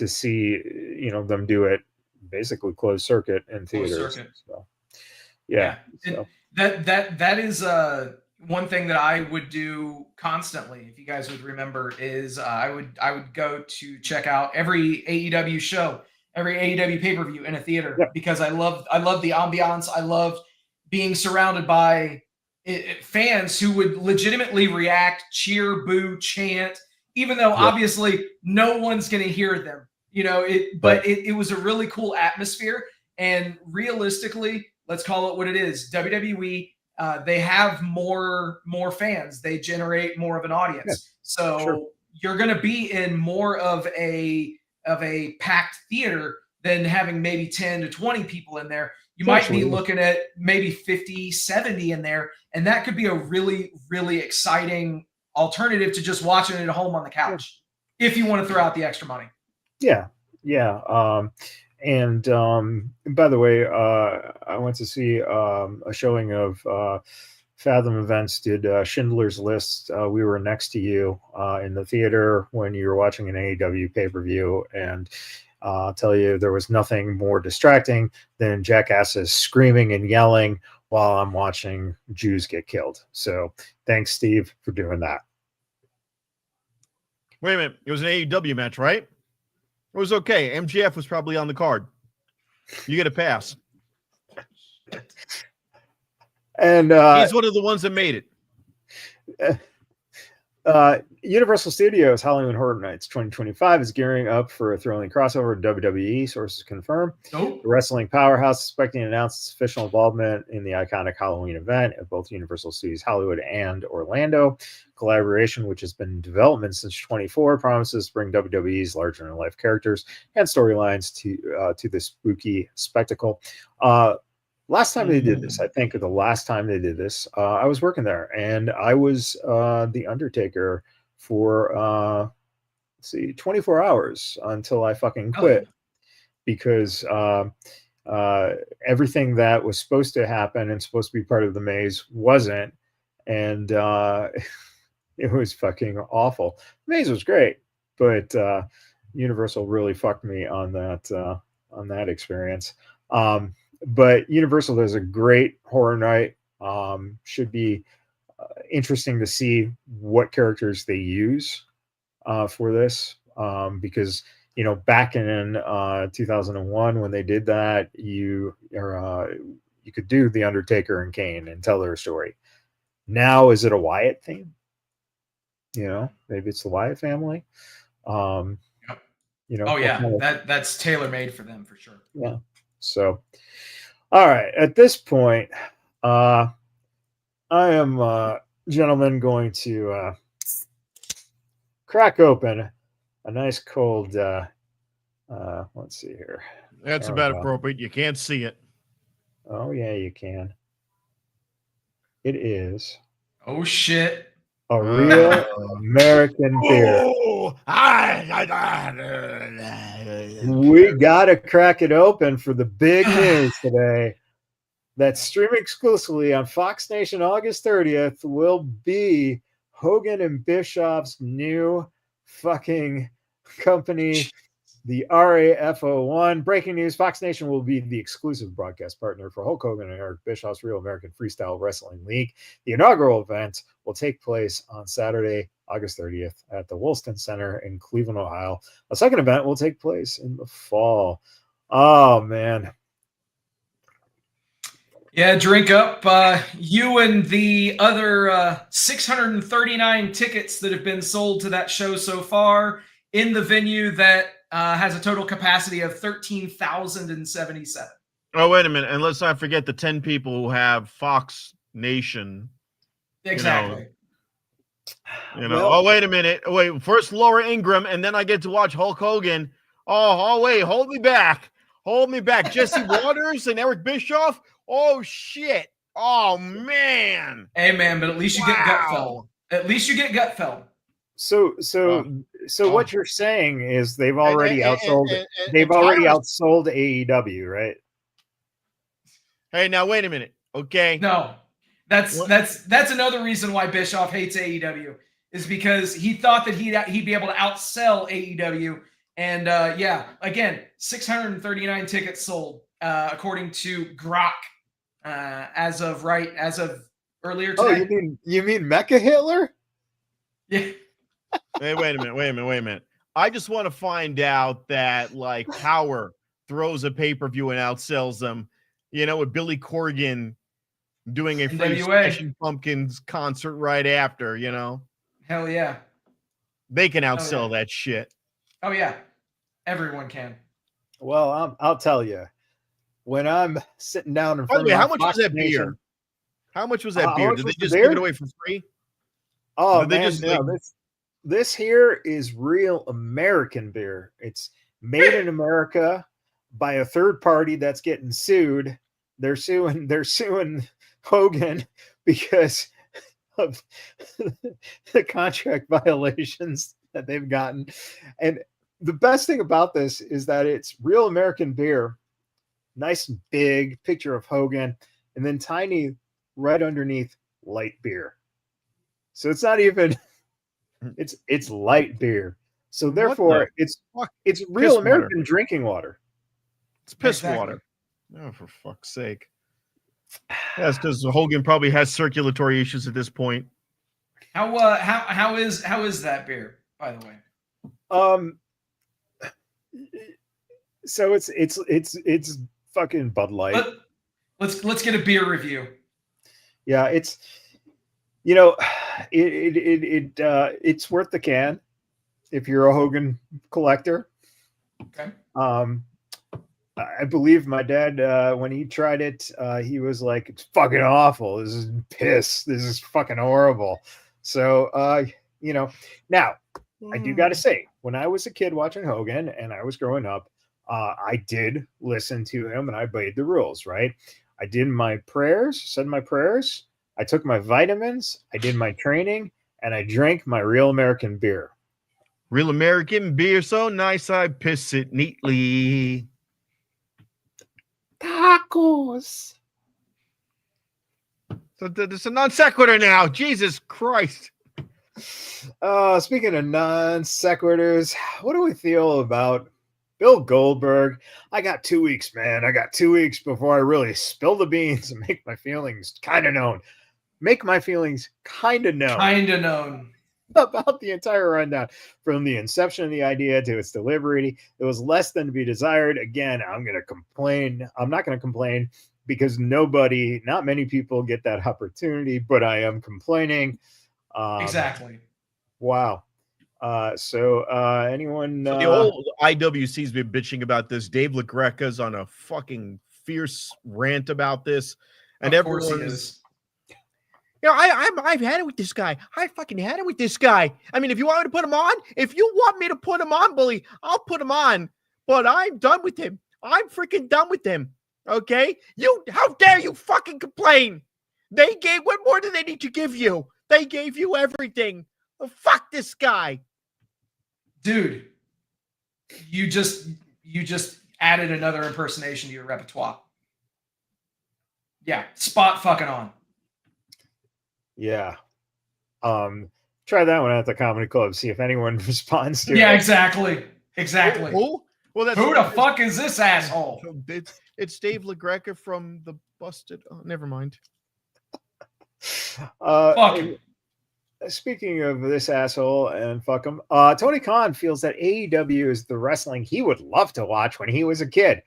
see them do it basically closed circuit in theaters. So, yeah. So. That is one thing that I would do constantly, if you guys would remember, is I would go to check out every AEW show, every AEW pay-per-view in a theater because I love the ambiance. I loved being surrounded by fans who would legitimately react, cheer, boo, chant, even though obviously no one's going to hear them. But it was a really cool atmosphere. And realistically, let's call it what it is. WWE. They have more fans. They generate more of an audience. So you're going to be in more of a packed theater than having maybe 10 to 20 people in there. You might be looking at maybe 50, 70 in there, and that could be a really, really exciting alternative to just watching it at home on the couch if you want to throw out the extra money. Yeah. And by the way, I went to see a showing of Fathom Events did Schindler's List. We were next to you in the theater when you were watching an AEW pay-per-view, and I'll tell you, there was nothing more distracting than jackasses screaming and yelling while I'm watching Jews get killed. So thanks, Steve, for doing that. Wait a minute. It was an AEW match, right? It was okay. MJF was probably on the card. You get a pass. And he's one of the ones that made it. Universal Studios Halloween Horror Nights 2025 is gearing up for a thrilling crossover with WWE, sources confirm. The wrestling powerhouse is expecting to announce its official involvement in the iconic Halloween event at both Universal Studios Hollywood and Orlando. Collaboration, which has been in development since 24, promises to bring WWE's larger-than-life characters and storylines to the spooky spectacle. Last time they did this, I think the last time they did this, I was working there, and I was the Undertaker for 24 hours until I fucking quit because everything that was supposed to happen and supposed to be part of the maze wasn't, and it was fucking awful. The maze was great, but Universal really fucked me on that experience. But Universal does a great horror night. Should be interesting to see what characters they use for this, because back in 2001 when they did that, you could do the Undertaker and Kane and tell their story. Now, is it a Wyatt theme? Maybe it's the Wyatt family. Oh yeah, that's tailor made for them for sure. Yeah. So. All right. At this point, I am, gentlemen, going to crack open a nice cold. Let's see here. That's about appropriate. You can't see it. Oh yeah, you can. It is. Oh shit. A real American beer. We gotta crack it open for the big news today. That's streaming exclusively on Fox Nation August 30th will be Hogan and Bischoff's new fucking company, the RAFO1. Breaking news: Fox Nation will be the exclusive broadcast partner for Hulk Hogan and Eric Bischoff's Real American Freestyle Wrestling League. The inaugural event will take place on Saturday, August 30th at the Woolston Center in Cleveland, Ohio. A second event will take place in the fall. Oh, man. Yeah, drink up. You and the other 639 tickets that have been sold to that show so far in the venue that has a total capacity of 13,077. Oh, wait a minute. And let's not forget the 10 people who have Fox Nation. Exactly. Oh, wait a minute. Wait, first Laura Ingraham, and then I get to watch Hulk Hogan. Oh, wait, hold me back. Hold me back. Jesse Waters and Eric Bischoff. Oh, shit. Oh, man. Hey, man, but at least you get Gutfeld. At least you get Gutfeld. So what you're saying is they've already outsold AEW, right? Hey, now wait a minute. Okay. No. That's another reason why Bischoff hates AEW is because he thought that he'd be able to outsell AEW. And again, 639 tickets sold according to Grok as of earlier today. Oh, you mean Mecha Hitler? Yeah. Hey, wait a minute. I just want to find out that Power throws a pay-per-view and outsells them, with Billy Corgan doing a free Smashing Pumpkins concert right after, Hell yeah. They can outsell that shit. Oh yeah. Everyone can. Well, I'll tell you. When I'm sitting down in front of how much was that beer? How much was that beer? Did they just give it away for free? Oh, man, this here is real American beer. It's made in America. by a third party that's getting sued. They're suing Hogan because of the contract violations that they've gotten. And the best thing about this is that it's Real American Beer, nice and big picture of Hogan, and then tiny right underneath light beer. So it's not even it's light beer. So therefore it's Real American water. Drinking water. It's piss water. Oh, for fuck's sake. That's because Hogan probably has circulatory issues at this point. How is that beer, by the way? So it's fucking Bud Light. Let's get a beer review. Yeah, it's it's worth the can if you're a Hogan collector. Okay. I believe my dad, when he tried it, he was like, "It's fucking awful. This is piss. This is fucking horrible." So, now I do got to say, when I was a kid watching Hogan and I was growing up, I did listen to him and I obeyed the rules, right? I did my prayers, said my prayers. I took my vitamins. I did my training and I drank my Real American Beer. Real American Beer, so nice I piss it neatly. Tacos. So it's a non sequitur now. Jesus Christ. Speaking of non sequiturs, what do we feel about Bill Goldberg? I got 2 weeks, man. I got 2 weeks before I really spill the beans and make my feelings kind of known. Make my feelings kind of known. Kind of known. About the entire rundown from the inception of the idea to its delivery. It was less than to be desired. Again, I'm going to complain. I'm not going to complain because not many people get that opportunity, but I am complaining. Exactly. Wow. So anyone? So the old IWC's been bitching about this. Dave LaGreca's on a fucking fierce rant about this, and everyone's. I've had it with this guy. I fucking had it with this guy. I mean, if you want me to put him on, if you want me to put him on, Bully, I'll put him on. But I'm done with him. I'm freaking done with him. Okay? How dare you fucking complain? What more do they need to give you? They gave you everything. Oh, fuck this guy. Dude, you just added another impersonation to your repertoire. Yeah, spot fucking on. Yeah. Try that one at the comedy club. See if anyone responds to it. Yeah, exactly. Exactly. Who? Well, who the fuck is this asshole? It's Dave LaGreca from the Busted. Oh, never mind. Fuck him. Speaking of this asshole and fuck him, Tony Khan feels that AEW is the wrestling he would love to watch when he was a kid.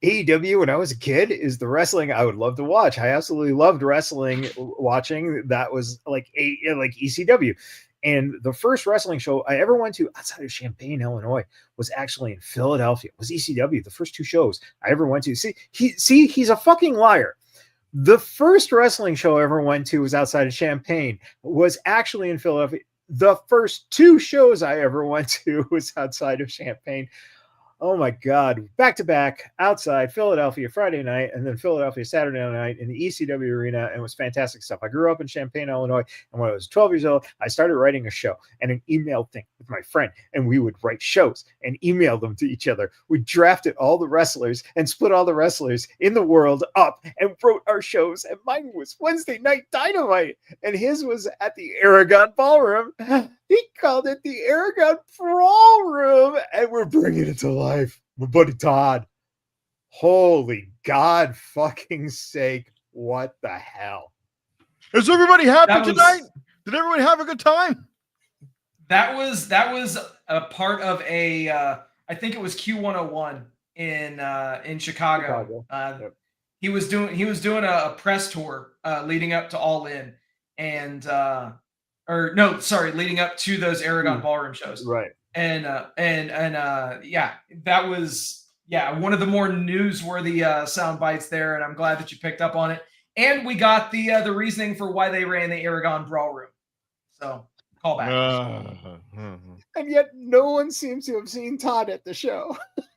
AEW, when I was a kid, is the wrestling I would love to watch. I absolutely loved wrestling watching. That was like ECW. And the first wrestling show I ever went to outside of Champaign, Illinois, was actually in Philadelphia. It was ECW, the first 2 shows I ever went to. He's a fucking liar. The first wrestling show I ever went to was outside of Champaign, was actually in Philadelphia. The first 2 shows I ever went to was outside of Champaign. Oh my God, back to back outside Philadelphia Friday night and then Philadelphia Saturday night in the ECW arena. And it was fantastic stuff. I grew up in Champaign, Illinois. And when I was 12 years old, I started writing a show and an email thing with my friend. And we would write shows and email them to each other. We drafted all the wrestlers and split all the wrestlers in the world up and wrote our shows. And mine was Wednesday Night Dynamite. And his was at the Aragon Ballroom. He called it the Aragon Brawl Room, and we're bringing it to life. My buddy Todd. Holy God fucking sake. What the hell? Is everybody happy tonight? Did everyone have a good time? That was a part of a I think it was Q101 in Chicago. Yep. He was doing a press tour leading up to All In, and leading up to those Aragon Ballroom shows. Right. And that was one of the more newsworthy sound bites there, and I'm glad that you picked up on it. And we got the reasoning for why they ran the Aragon Brawl Room. So call back. And yet no one seems to have seen Todd at the show.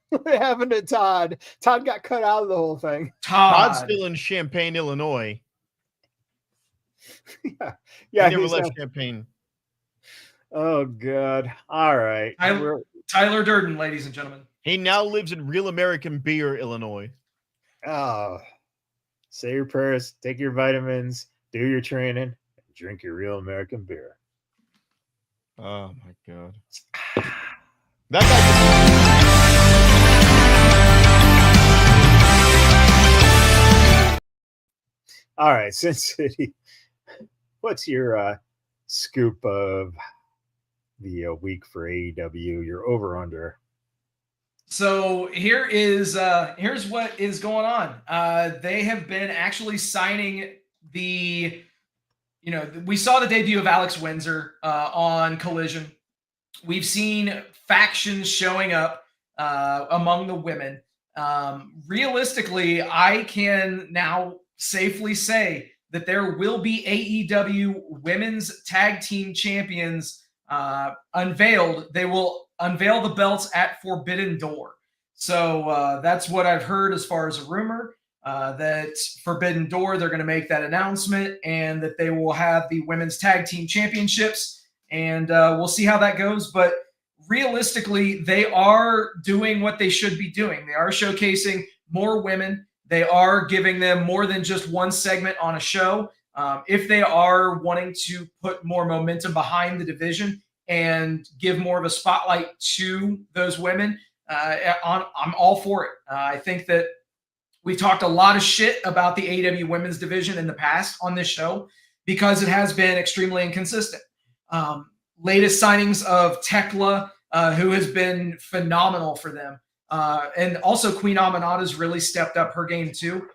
What happened to Todd? Todd got cut out of the whole thing. Todd's Todd. still in Champaign, Illinois. Yeah, He never he's left not. Champaign. Oh God! All right, Tyler Durden, ladies and gentlemen. He now lives in Real American Beer, Illinois. oh, say your prayers, take your vitamins, do your training, and drink your Real American beer. Oh my God. That guy. All right, Sin City. What's your scoop of the week for AEW? Your over under. So here's what is going on. They have been actually signing the, we saw the debut of Alex Windsor on Collision. We've seen factions showing up among the women. Realistically, I can now safely say that there will be AEW women's tag team champions unveiled. They will unveil the belts at Forbidden Door. So that's what I've heard as far as a rumor, that Forbidden Door, they're going to make that announcement and that they will have the women's tag team championships. And we'll see how that goes. But realistically, they are doing what they should be doing. They are showcasing more women. They are giving them more than just one segment on a show. If they are wanting to put more momentum behind the division and give more of a spotlight to those women, I'm all for it. I think that we've talked a lot of shit about the AEW women's division in the past on this show because it has been extremely inconsistent. Latest signings of Tekla, who has been phenomenal for them. And also Queen Aminata's really stepped up her game too.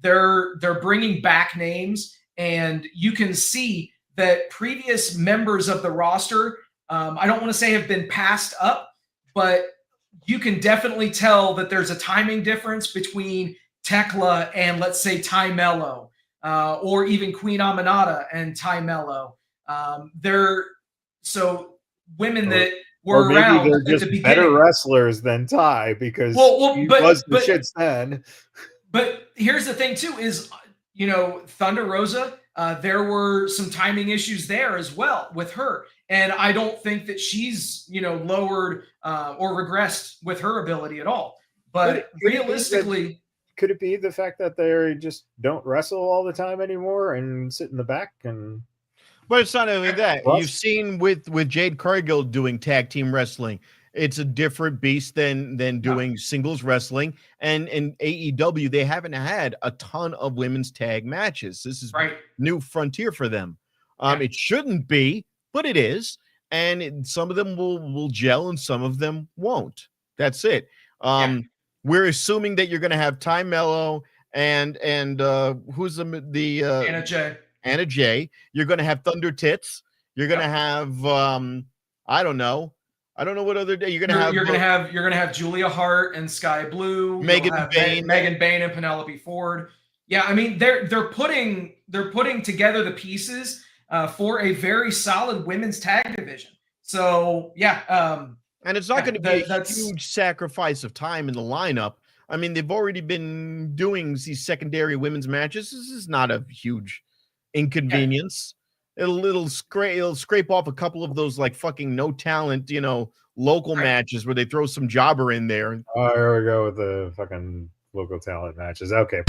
They're bringing back names, and you can see that previous members of the roster, I don't want to say have been passed up, but you can definitely tell that there's a timing difference between Tekla and, let's say, Ty Mello, or even Queen Aminata and Ty Mello. So women that were around they're at just the beginning. better wrestlers than Ty because he was the shits then. But here's the thing too: is Thunder Rosa. There were some timing issues there as well with her, and I don't think that she's lowered or regressed with her ability at all. But realistically, could it be the fact that they just don't wrestle all the time anymore and sit in the back and? But it's not only that. You've seen with Jade Cargill doing tag team wrestling. It's a different beast than doing singles wrestling. And in AEW, they haven't had a ton of women's tag matches. This is new frontier for them. It shouldn't be, but it is. And some of them will gel and some of them won't. That's it. We're assuming that you're going to have Ty Mello and who's the Anna Jay. Anna Jay. You're going to have Thunder Tits. You're going to have I don't know what other day you're going to have Julia Hart and Sky Blue, Megan Bain and Penelope Ford. Yeah, I mean they're putting together the pieces for a very solid women's tag division. So and it's not going to be a huge sacrifice of time in the lineup. I mean, they've already been doing these secondary women's matches. This is not a huge inconvenience. It'll scrape off a couple of those like fucking no talent, local matches where they throw some jobber in there. Oh, here we go with the fucking local talent matches. Okay.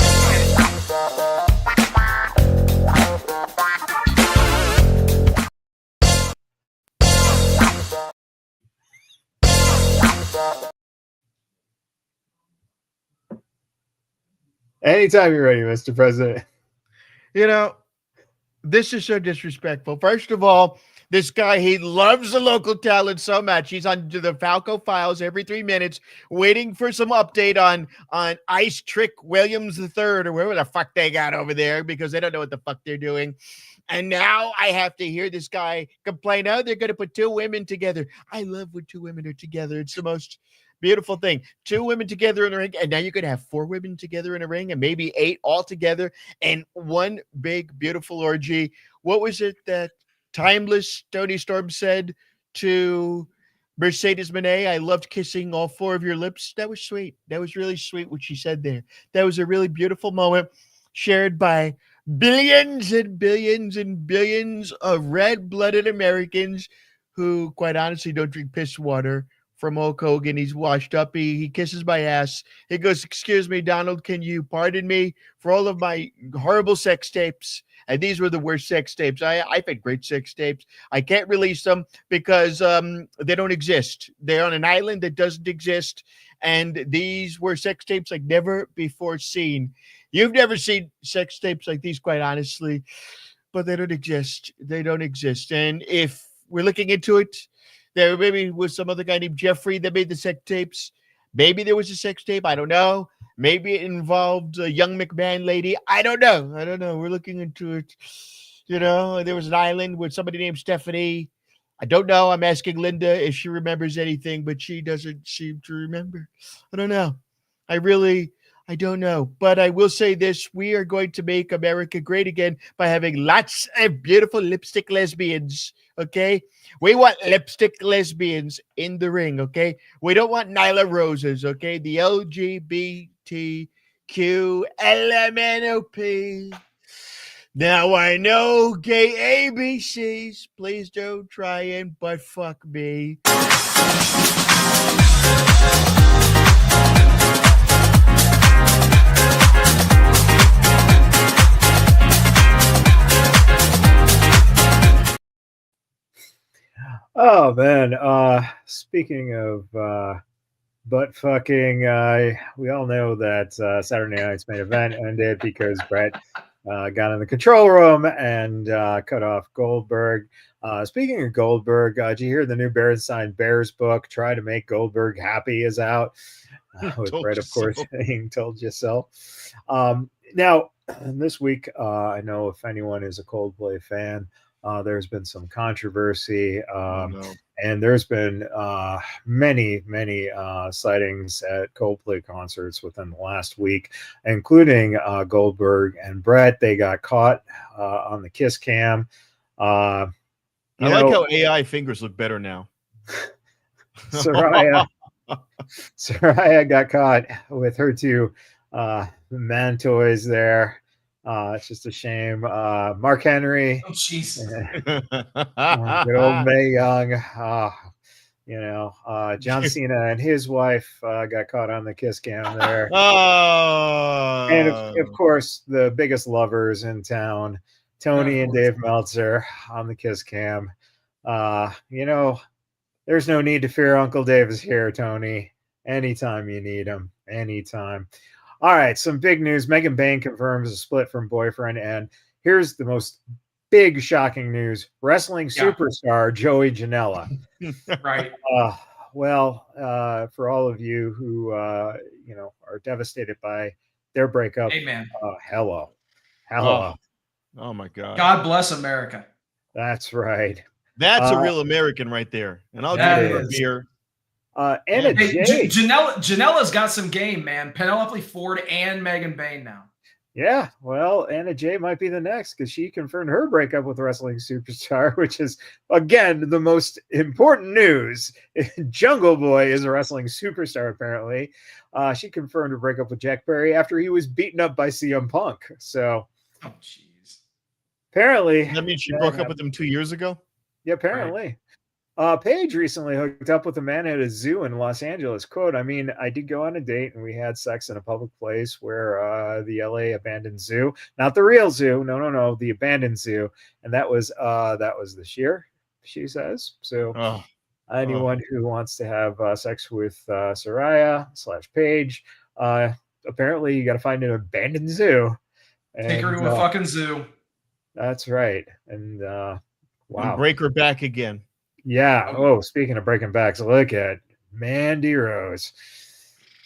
Anytime you're ready, Mr. President. This is so disrespectful. First of all, this guy, he loves the local talent so much. He's on the Falco Files every 3 minutes, waiting for some update on Ice Trick Williams III or whatever the fuck they got over there because they don't know what the fuck they're doing. And now I have to hear this guy complain, oh, they're going to put 2 women together. I love when 2 women are together. It's the most beautiful thing. 2 women together in a ring, and now you could have 4 women together in a ring and maybe 8 all together in one big, beautiful orgy. What was it that Timeless Tony Storm said to Mercedes Moné, I loved kissing all 4 of your lips. That was sweet. That was really sweet what she said there. That was a really beautiful moment shared by billions and billions and billions of red-blooded Americans who, quite honestly, don't drink piss water from Hulk Hogan. He's washed up. He kisses my ass. He goes, "Excuse me, Donald, can you pardon me for all of my horrible sex tapes?" And these were the worst sex tapes. I've had great sex tapes. I can't release them because they don't exist. They're on an island that doesn't exist. And these were sex tapes like never before seen. You've never seen sex tapes like these, quite honestly, but they don't exist. They don't exist. And if we're looking into it, there maybe was some other guy named Jeffrey that made the sex tapes. Maybe there was a sex tape. I don't know. Maybe it involved a young McMahon lady. I don't know. We're looking into it. There was an island with somebody named Stephanie. I don't know. I'm asking Linda if she remembers anything, but she doesn't seem to remember. I don't know. I don't know. But I will say this. We are going to make America great again by having lots of beautiful lipstick lesbians. Okay? We want lipstick lesbians in the ring. Okay? We don't want Nyla Roses. Okay? The LGBTQLMNOP. Now I know gay ABCs. Please don't try and butt fuck me. Oh man, speaking of butt fucking, we all know that Saturday night's main event ended because Brett got in the control room and cut off Goldberg. Speaking of Goldberg, did you hear the new Berenstein Bears book, Try to Make Goldberg Happy, is out? With Brett, of course, saying "Told you so." Now, this week, I know if anyone is a Coldplay fan, there's been some controversy, and there's been many sightings at Coldplay concerts within the last week, including Goldberg and Brett. They got caught on the kiss cam. I like how AI fingers look better now. Saraya got caught with her 2 man toys there. It's just a shame. Mark Henry. Oh, jeez. Good old Mae Young. John Cena and his wife got caught on the kiss cam there. And of course, the biggest lovers in town, Tony and Dave Meltzer, on the kiss cam. There's no need to fear. Uncle Dave is here, Tony. Anytime you need him. Anytime. All right, some big news. Megan Bayne confirms a split from boyfriend. And here's the most big shocking news. Wrestling superstar Joey Janela. Right. For all of you who are devastated by their breakup, amen. Hello. Oh my God. God bless America. That's right. That's a real American right there. And I'll give you a beer. Anna Jay. Janela's got some game, man. Penelope Ford and Megan Bayne now. Yeah, well, Anna Jay might be the next because she confirmed her breakup with wrestling superstar, which is, again, the most important news. Jungle Boy is a wrestling superstar, apparently. She confirmed her breakup with Jack Perry after he was beaten up by CM Punk. So, oh, jeez. Apparently. That means she broke up with him 2 years ago? Yeah, apparently. Right. Paige recently hooked up with a man at a zoo in Los Angeles. Quote, I mean, I did go on a date and we had sex in a public place where the LA abandoned zoo, not the real zoo. No, the abandoned zoo. And that was this year, she says. So anyone who wants to have sex with Saraya/Paige, apparently you got to find an abandoned zoo. Take her to a fucking zoo. That's right. And wow. And break her back again. Yeah. Oh, speaking of breaking backs, look at Mandy Rose.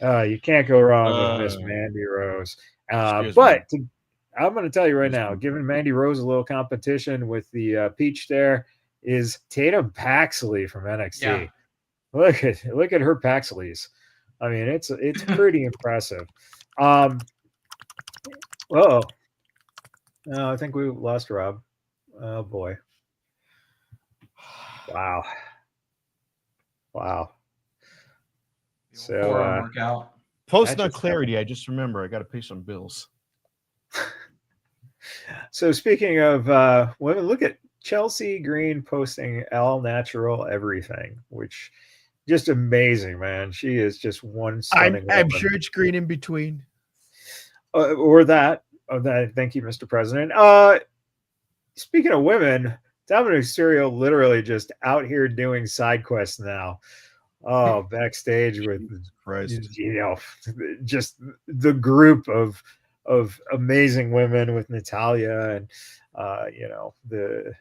You can't go wrong with Miss Mandy Rose. I'm going to tell you right now, giving Mandy Rose a little competition with the Peach there is Tatum Paxley from NXT. Yeah. Look at her Paxleys. I mean, it's pretty impressive. I think we lost Rob. Oh boy. Wow. Wow. The old So, forearm workout. Post That nut just clarity. I just remember I got to pay some bills. So speaking of women, look at Chelsea Green posting all natural everything, which just amazing, man. She is just one stunning I'm woman. sure it's green in between. Or that. Oh, that. Thank you, Mr. President. Speaking of women, Dominic Mysterio literally just out here doing side quests now. Oh, backstage with Christ. just the group of amazing women with Natalia and the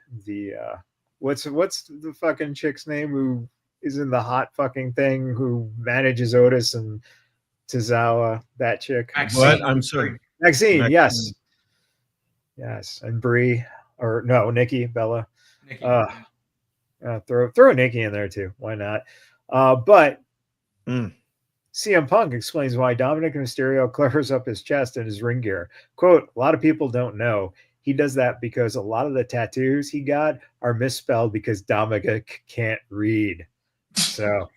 what's the fucking chick's name who is in the hot fucking thing who manages Otis and Tozawa, that chick. What? I'm sorry. Maxine, yes. And Brie, or no, Nikki Bella. Nikki. Throw Nikki in there too. Why not? But CM Punk explains why Dominic Mysterio covers up his chest in his ring gear. Quote, a lot of people don't know. He does that because a lot of the tattoos he got are misspelled because Dominic can't read. So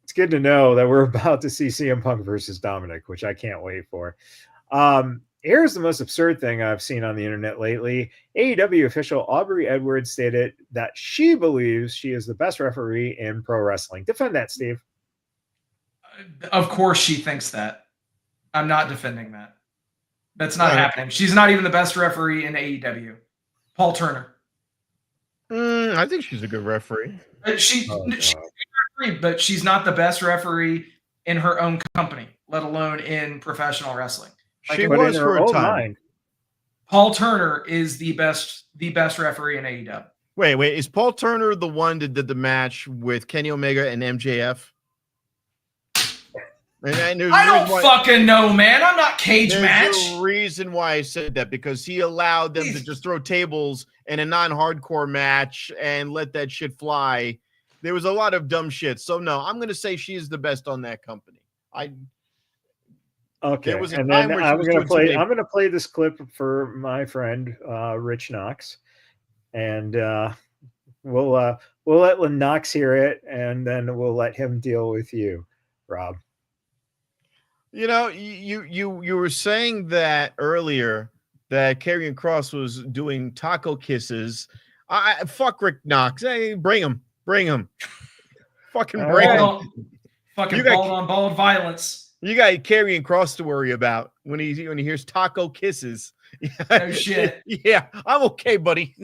it's good to know that we're about to see CM Punk versus Dominic, which I can't wait for. Here's the most absurd thing I've seen on the internet lately. AEW official Aubrey Edwards stated that she believes she is the best referee in pro wrestling. Defend that, Steve. Of course she thinks that. I'm not defending that. That's not happening. She's not even the best referee in AEW. Paul Turner. I think she's a good referee. She's a good referee, but she's not the best referee in her own company, let alone in professional wrestling. She was for a time. Mind. Paul Turner is the best referee in AEW. Wait, is Paul Turner the one that did the match with Kenny Omega and MJF? I don't fucking know, man. I'm not cage match. There's a reason why I said that, because he allowed them to just throw tables in a non-hardcore match and let that shit fly. There was a lot of dumb shit. So no, I'm going to say she is the best on that company. Okay, there was a and time then where she I'm was going to doing play. I'm going to play this clip for my friend Rich Knox, and we'll let Knox hear it, and then we'll let him deal with you, Rob. You know, you were saying that earlier that Karrion Kross was doing taco kisses. Fuck Rick Knox. Hey, bring him. Fucking bring him. Fucking bald on bald violence. You got Karrion Kross to worry about when he hears taco kisses. No shit. Yeah, I'm okay, buddy.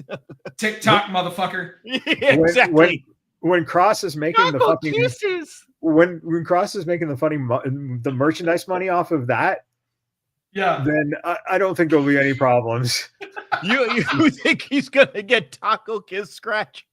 TikTok, motherfucker. Yeah, exactly. When Kross is making taco the fucking kisses. When Kross is making the merchandise money off of that, yeah, then I don't think there'll be any problems. You think he's gonna get taco kiss scratch?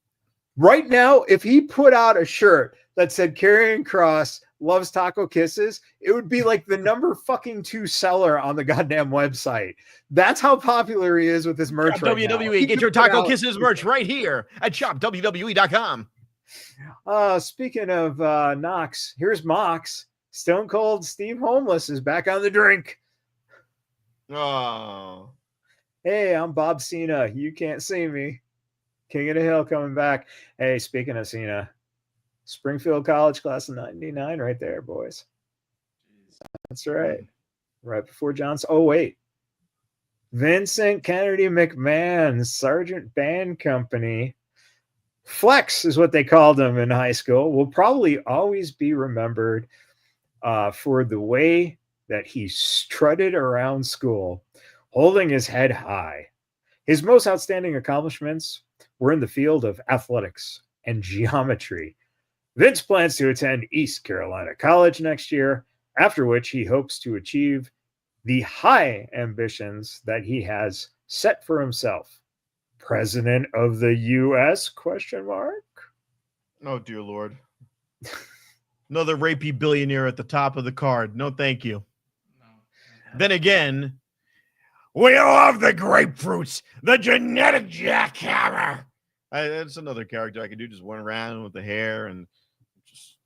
Right now, if he put out a shirt that said Karrion Kross loves taco kisses, it would be like the number fucking 2 seller on the goddamn website. That's how popular he is with his merch right now. WWE, get your taco kisses merch right here at shopwwe.com. Speaking of Knox, here's Mox. Stone Cold Steve Homeless is back on the drink. Oh. Hey, I'm Bob Cena. You can't see me. King of the Hill coming back. Hey, speaking of Cena, Springfield College class of 99 right there, boys. That's right. Right before Johnson. Oh, wait. Vincent Kennedy McMahon, Sergeant Band Company. Flex is what they called him in high school. Will probably always be remembered for the way that he strutted around school, holding his head high. His most outstanding accomplishments were in the field of athletics and geometry. Vince plans to attend East Carolina College next year, after which he hopes to achieve the high ambitions that he has set for himself. President of the U.S. ? Oh, dear Lord. Another rapey billionaire at the top of the card. No, thank you. No. Then again, we love the grapefruits, the genetic jackhammer. That's another character I could do. Just run around with the hair and just.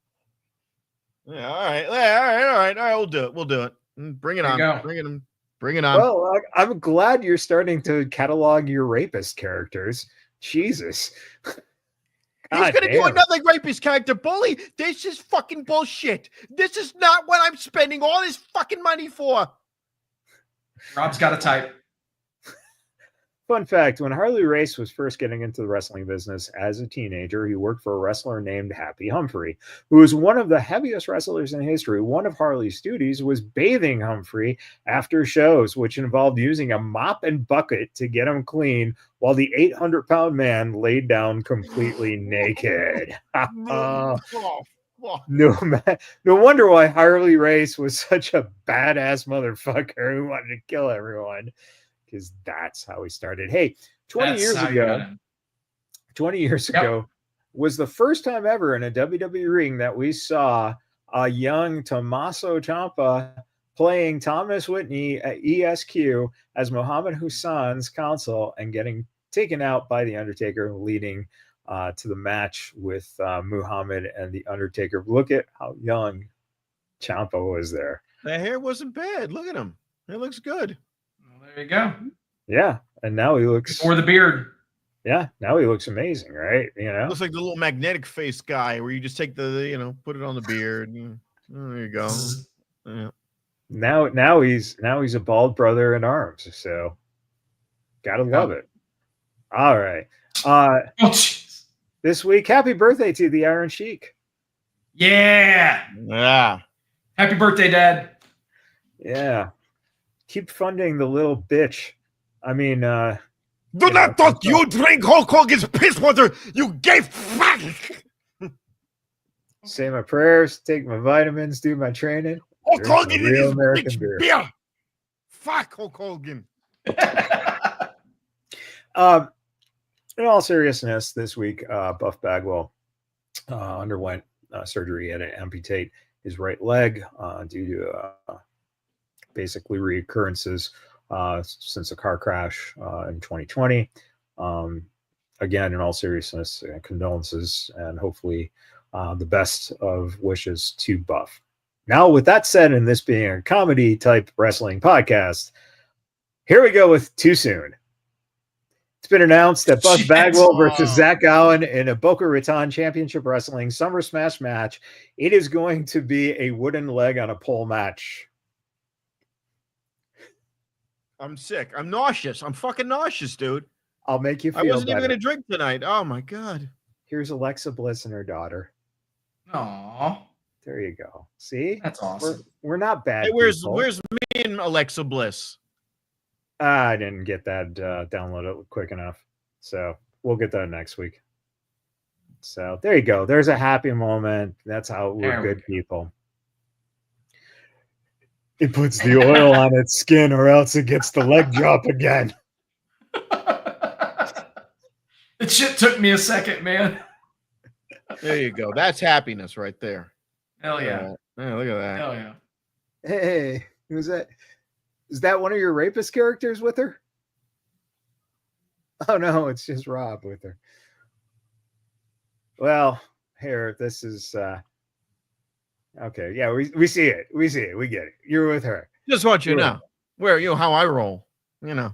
Yeah, all right. We'll do it. Bring it on. Bring it on. Well, I'm glad you're starting to catalog your rapist characters. Jesus. He's going to do another rapist character. Bully, this is fucking bullshit. This is not what I'm spending all this fucking money for. Rob's got a type. Fun fact, when Harley Race was first getting into the wrestling business as a teenager, he worked for a wrestler named Happy Humphrey, who was one of the heaviest wrestlers in history. One of Harley's duties was bathing Humphrey after shows, which involved using a mop and bucket to get him clean while the 800-pound man laid down completely naked. No wonder why Harley Race was such a badass motherfucker who wanted to kill everyone. Because that's how he started. Hey, 20 years ago was the first time ever in a WWE ring that we saw a young Tommaso Ciampa playing Thomas Whitney at ESQ as Muhammad Hassan's counsel and getting taken out by The Undertaker, leading to the match with Muhammad and The Undertaker. Look at how young Ciampa was there. The hair wasn't bad. Look at him. It looks good. There you go. Yeah, and now he looks Or the beard. Yeah, now he looks amazing, right? You know, looks like the little magnetic face guy where you just take the put it on the beard. There you go. Yeah. Now he's a bald brother in arms, so gotta love it. All right. This week, happy birthday to the Iron Sheik. Yeah. Happy birthday, Dad. Yeah. Keep funding the little bitch. I mean, do not talk. You drink Hulk Hogan's piss water. You gay fuck. Say my prayers, take my vitamins, do my training. Hulk Hogan real is American beer. Fuck Hulk Hogan. In all seriousness, this week, Buff Bagwell underwent surgery and amputate his right leg due to basically reoccurrences since a car crash in 2020. Again, in all seriousness, condolences and hopefully the best of wishes to Buff. Now, with that said, and this being a comedy type wrestling podcast, here we go with Too Soon. It's been announced that Buff Bagwell versus Zach Allen in a Boca Raton Championship Wrestling Summer Smash match. It is going to be a wooden leg on a pole match. I'm sick. I'm nauseous. I'm fucking nauseous, dude. I'll make you feel I wasn't better. even going to drink tonight. Oh, my God. Here's Alexa Bliss and her daughter. Aww. There you go. See? That's awesome. We're not bad. Hey, where's me and Alexa Bliss? I didn't get that downloaded quick enough. So we'll get that next week. So there you go. There's a happy moment. That's how we're good people. It puts the oil on its skin or else it gets the leg drop again. It shit took me a second, man. There you go. That's happiness right there. Hell yeah. Yeah, look at that. Hell yeah. Hey, who's that? Is that one of your rapist characters with her? Oh, no, it's just Rob with her. Well, here, this is... okay, yeah, we see it. We see it. We get it. You're with her. Just want you to know where how I roll. Yeah,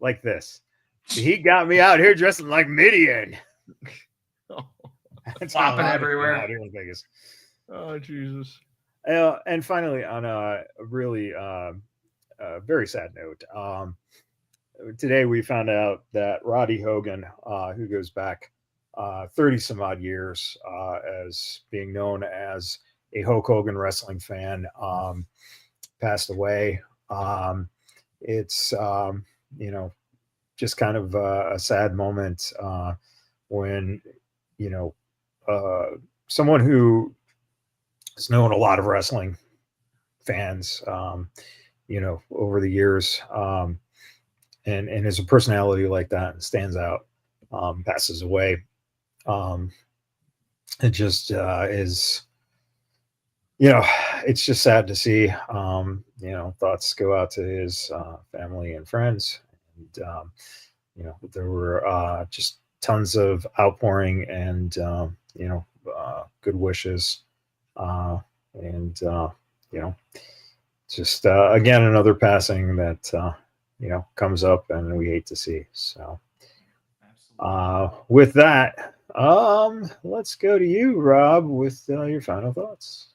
like this. He got me out here dressing like Midian. Flopping everywhere. Out here in Vegas. Oh, Jesus. And finally, on a really very sad note, today we found out that Roddy Hogan, who goes back 30 some odd years as being known as a Hulk Hogan wrestling fan, passed away. It's just kind of a sad moment when someone who has known a lot of wrestling fans over the years and is a personality like that and stands out, passes away. It just is, it's just sad to see. Thoughts go out to his family and friends. And, there were just tons of outpouring and, good wishes. Just again, another passing that, comes up and we hate to see. So with that, Let's go to you, Rob, with your final thoughts.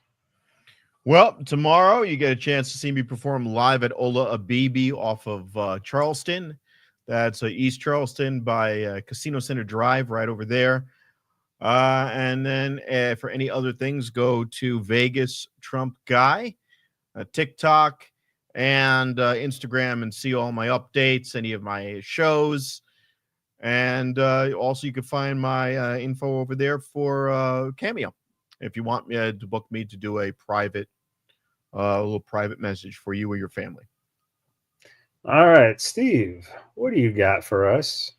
Well, tomorrow you get a chance to see me perform live at Ola Abibi off of Charleston. That's East Charleston by Casino Center Drive, right over there. And then for any other things, go to Vegas Trump Guy, TikTok, and Instagram, and see all my updates, any of my shows. And also you can find my info over there for Cameo if you want me to book me to do a little private message for you or your family. All right, Steve, what do you got for us?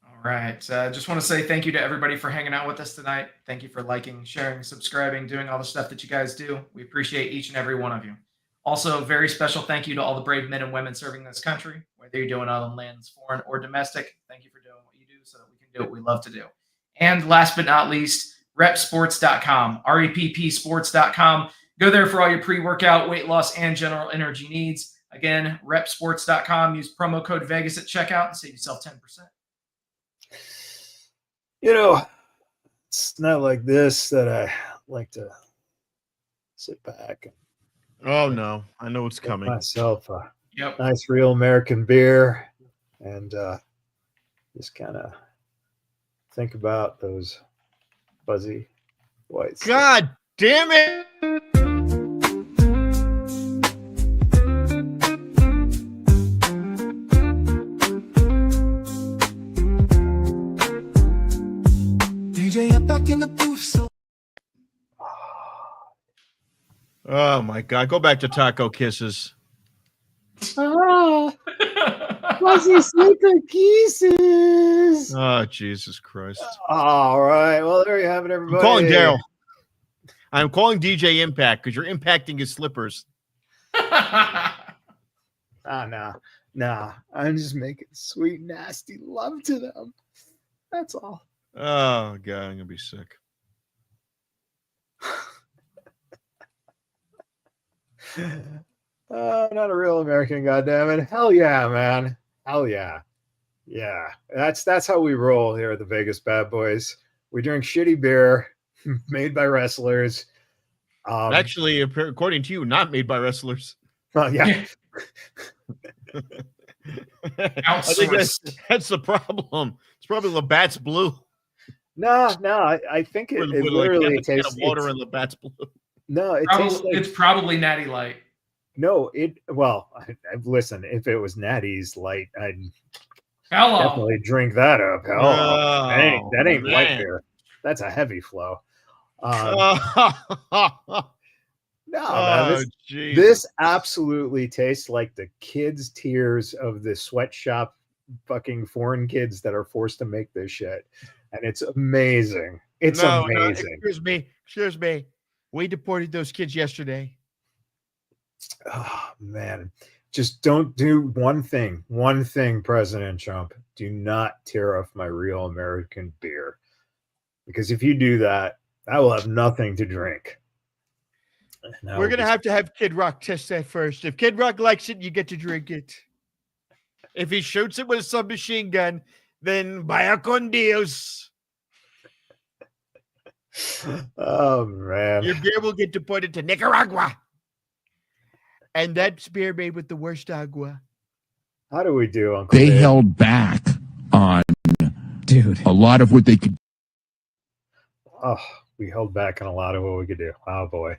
All right. Just want to say thank you to everybody for hanging out with us tonight. Thank you for liking, sharing, subscribing, doing all the stuff that you guys do. We appreciate each and every one of you. Also, very special thank you to all the brave men and women serving this country, whether you're doing it on lands, foreign or domestic. Thank you for doing what you do so that we can do what we love to do. And last but not least, repsports.com, reppsports.com. Go there for all your pre-workout, weight loss, and general energy needs. Again, repsports.com. Use promo code Vegas at checkout and save yourself 10%. You know, it's not like this that I like to sit back and Oh, no. I know what's coming. myself a Yep. nice real American beer and just kind of think about those fuzzy whites. God damn it. DJ, I'm back in the booth, so Oh, my God. Go back to Taco Kisses. Ah, fuzzy sleeper kisses. Oh, Jesus Christ. All right. Well, there you have it, everybody. I'm calling Daryl. I'm calling DJ Impact because you're impacting his slippers. Nah. I'm just making sweet, nasty love to them. That's all. Oh, God. I'm going to be sick. Not a real American, goddammit. Hell yeah, man. Hell yeah. Yeah. That's how we roll here at the Vegas Bad Boys. We drink shitty beer made by wrestlers. Actually, according to you, not made by wrestlers. Well, yeah. I think that's the problem. It's probably Labatt's Blue. No, I think it literally like tastes water in Labatt's Blue. No, it tastes like, it's probably Natty Light. no, listen, if it was Natty's Light, I'd Hello. definitely drink that up. Hell, Oh, that ain't light man. beer. That's a heavy flow. No, man, this absolutely tastes like the kids' tears of the sweatshop fucking foreign kids that are forced to make this shit. And it's amazing. It's amazing. No, excuse me. We deported those kids yesterday. Oh, man. Just don't do one thing, President Trump. Do not tear off my real American beer. Because if you do that, I will have nothing to drink. We're going to have Kid Rock test that first. If Kid Rock likes it, you get to drink it. If he shoots it with a submachine gun, then vaya con Dios. Oh, man. Your beer will get deported to Nicaragua. And that's beer made with the worst agua. How do we do, Uncle They Dave? held back on, a lot of what they could. Oh, we held back on a lot of what we could do. Oh, boy.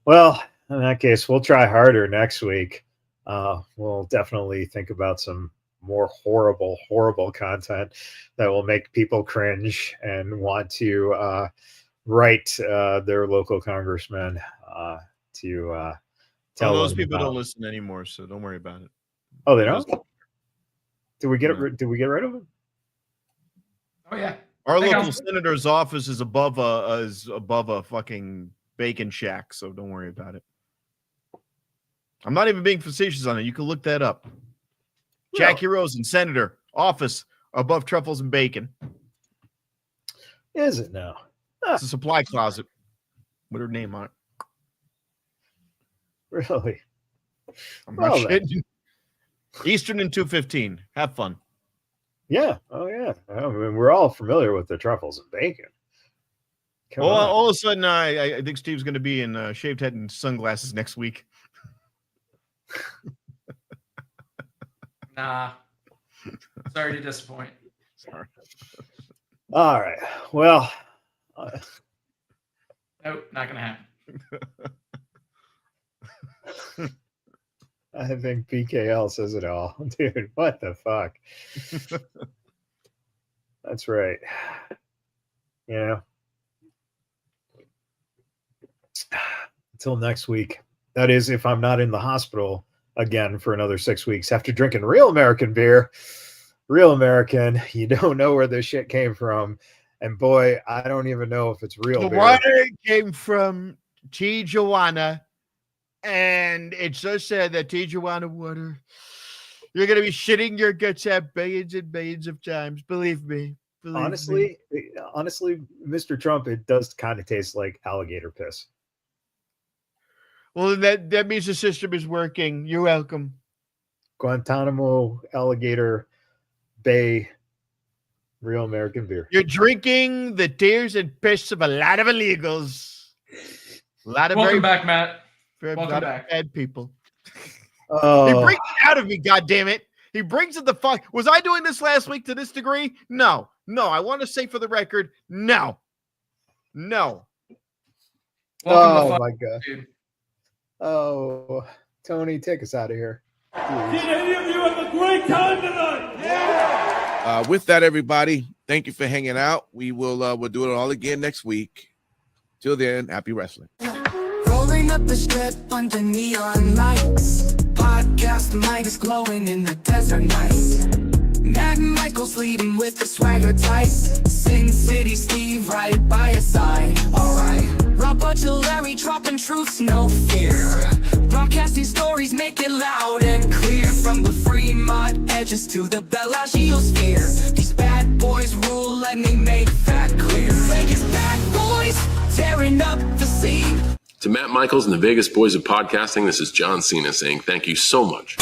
Well, in that case, we'll try harder next week. We'll definitely think about some more horrible content that will make people cringe and want to write their local congressman to tell those them people about. don't listen anymore, so don't worry about it. Oh, they don't? Did we get rid of them? Oh yeah. Our local senator's office is above a fucking bacon shack, so don't worry about it. I'm not even being facetious on it. You can look that up. Yeah. Jackie Rosen, senator, office above truffles and bacon. Is it now? It's a supply closet with her name on it. Really? I'm not kidding. Eastern and 215. Have fun. Yeah. Oh, yeah. I mean, we're all familiar with the truffles and bacon. Come Well, on. all of a sudden, I think Steve's going to be in shaved head and sunglasses next week. Nah. Sorry to disappoint. Sorry. All right. Well, Nope, not gonna happen. I think PKL says it all. Dude, what the fuck? That's right. You know, until next week. That is, if I'm not in the hospital again for another 6 weeks after drinking real American beer. Real American. You don't know where this shit came from. And boy, I don't even know if it's real The beer. water came from Tijuana, and it's so sad that Tijuana water, you're going to be shitting your guts out billions and billions of times. Believe me. Honestly, Mr. Trump, it does kind of taste like alligator piss. Well, that means the system is working. You're welcome. Guantanamo Alligator Bay real American beer. You're drinking the tears and piss of a lot of illegals. A lot of Welcome back, Matt. very Welcome back. bad people. Oh, He brings it out of me, goddammit. He brings it the fuck. Was I doing this last week to this degree? No. I want to say for the record, no. Welcome oh the fuck, my god. dude. Oh, Tony, take us out of here. Did any of you have a great time tonight? Yeah! With that, everybody, thank you for hanging out. We'll do it all again next week. Till then, happy wrestling. Rolling up the strip under neon lights. Podcast mic is glowing in the desert nights. Matt Michaels leading with the swagger tights. Sin City Steve right by your side. Alright. Robert to Larry dropping truths, no fear. Broadcasting stories, make it loud and clear. From the Fremont edges to the Bellagio sphere. These bad boys rule, let me make that clear. Vegas bad boys, tearing up the scene. To Matt Michaels and the Vegas Boys of Podcasting, this is John Cena saying thank you so much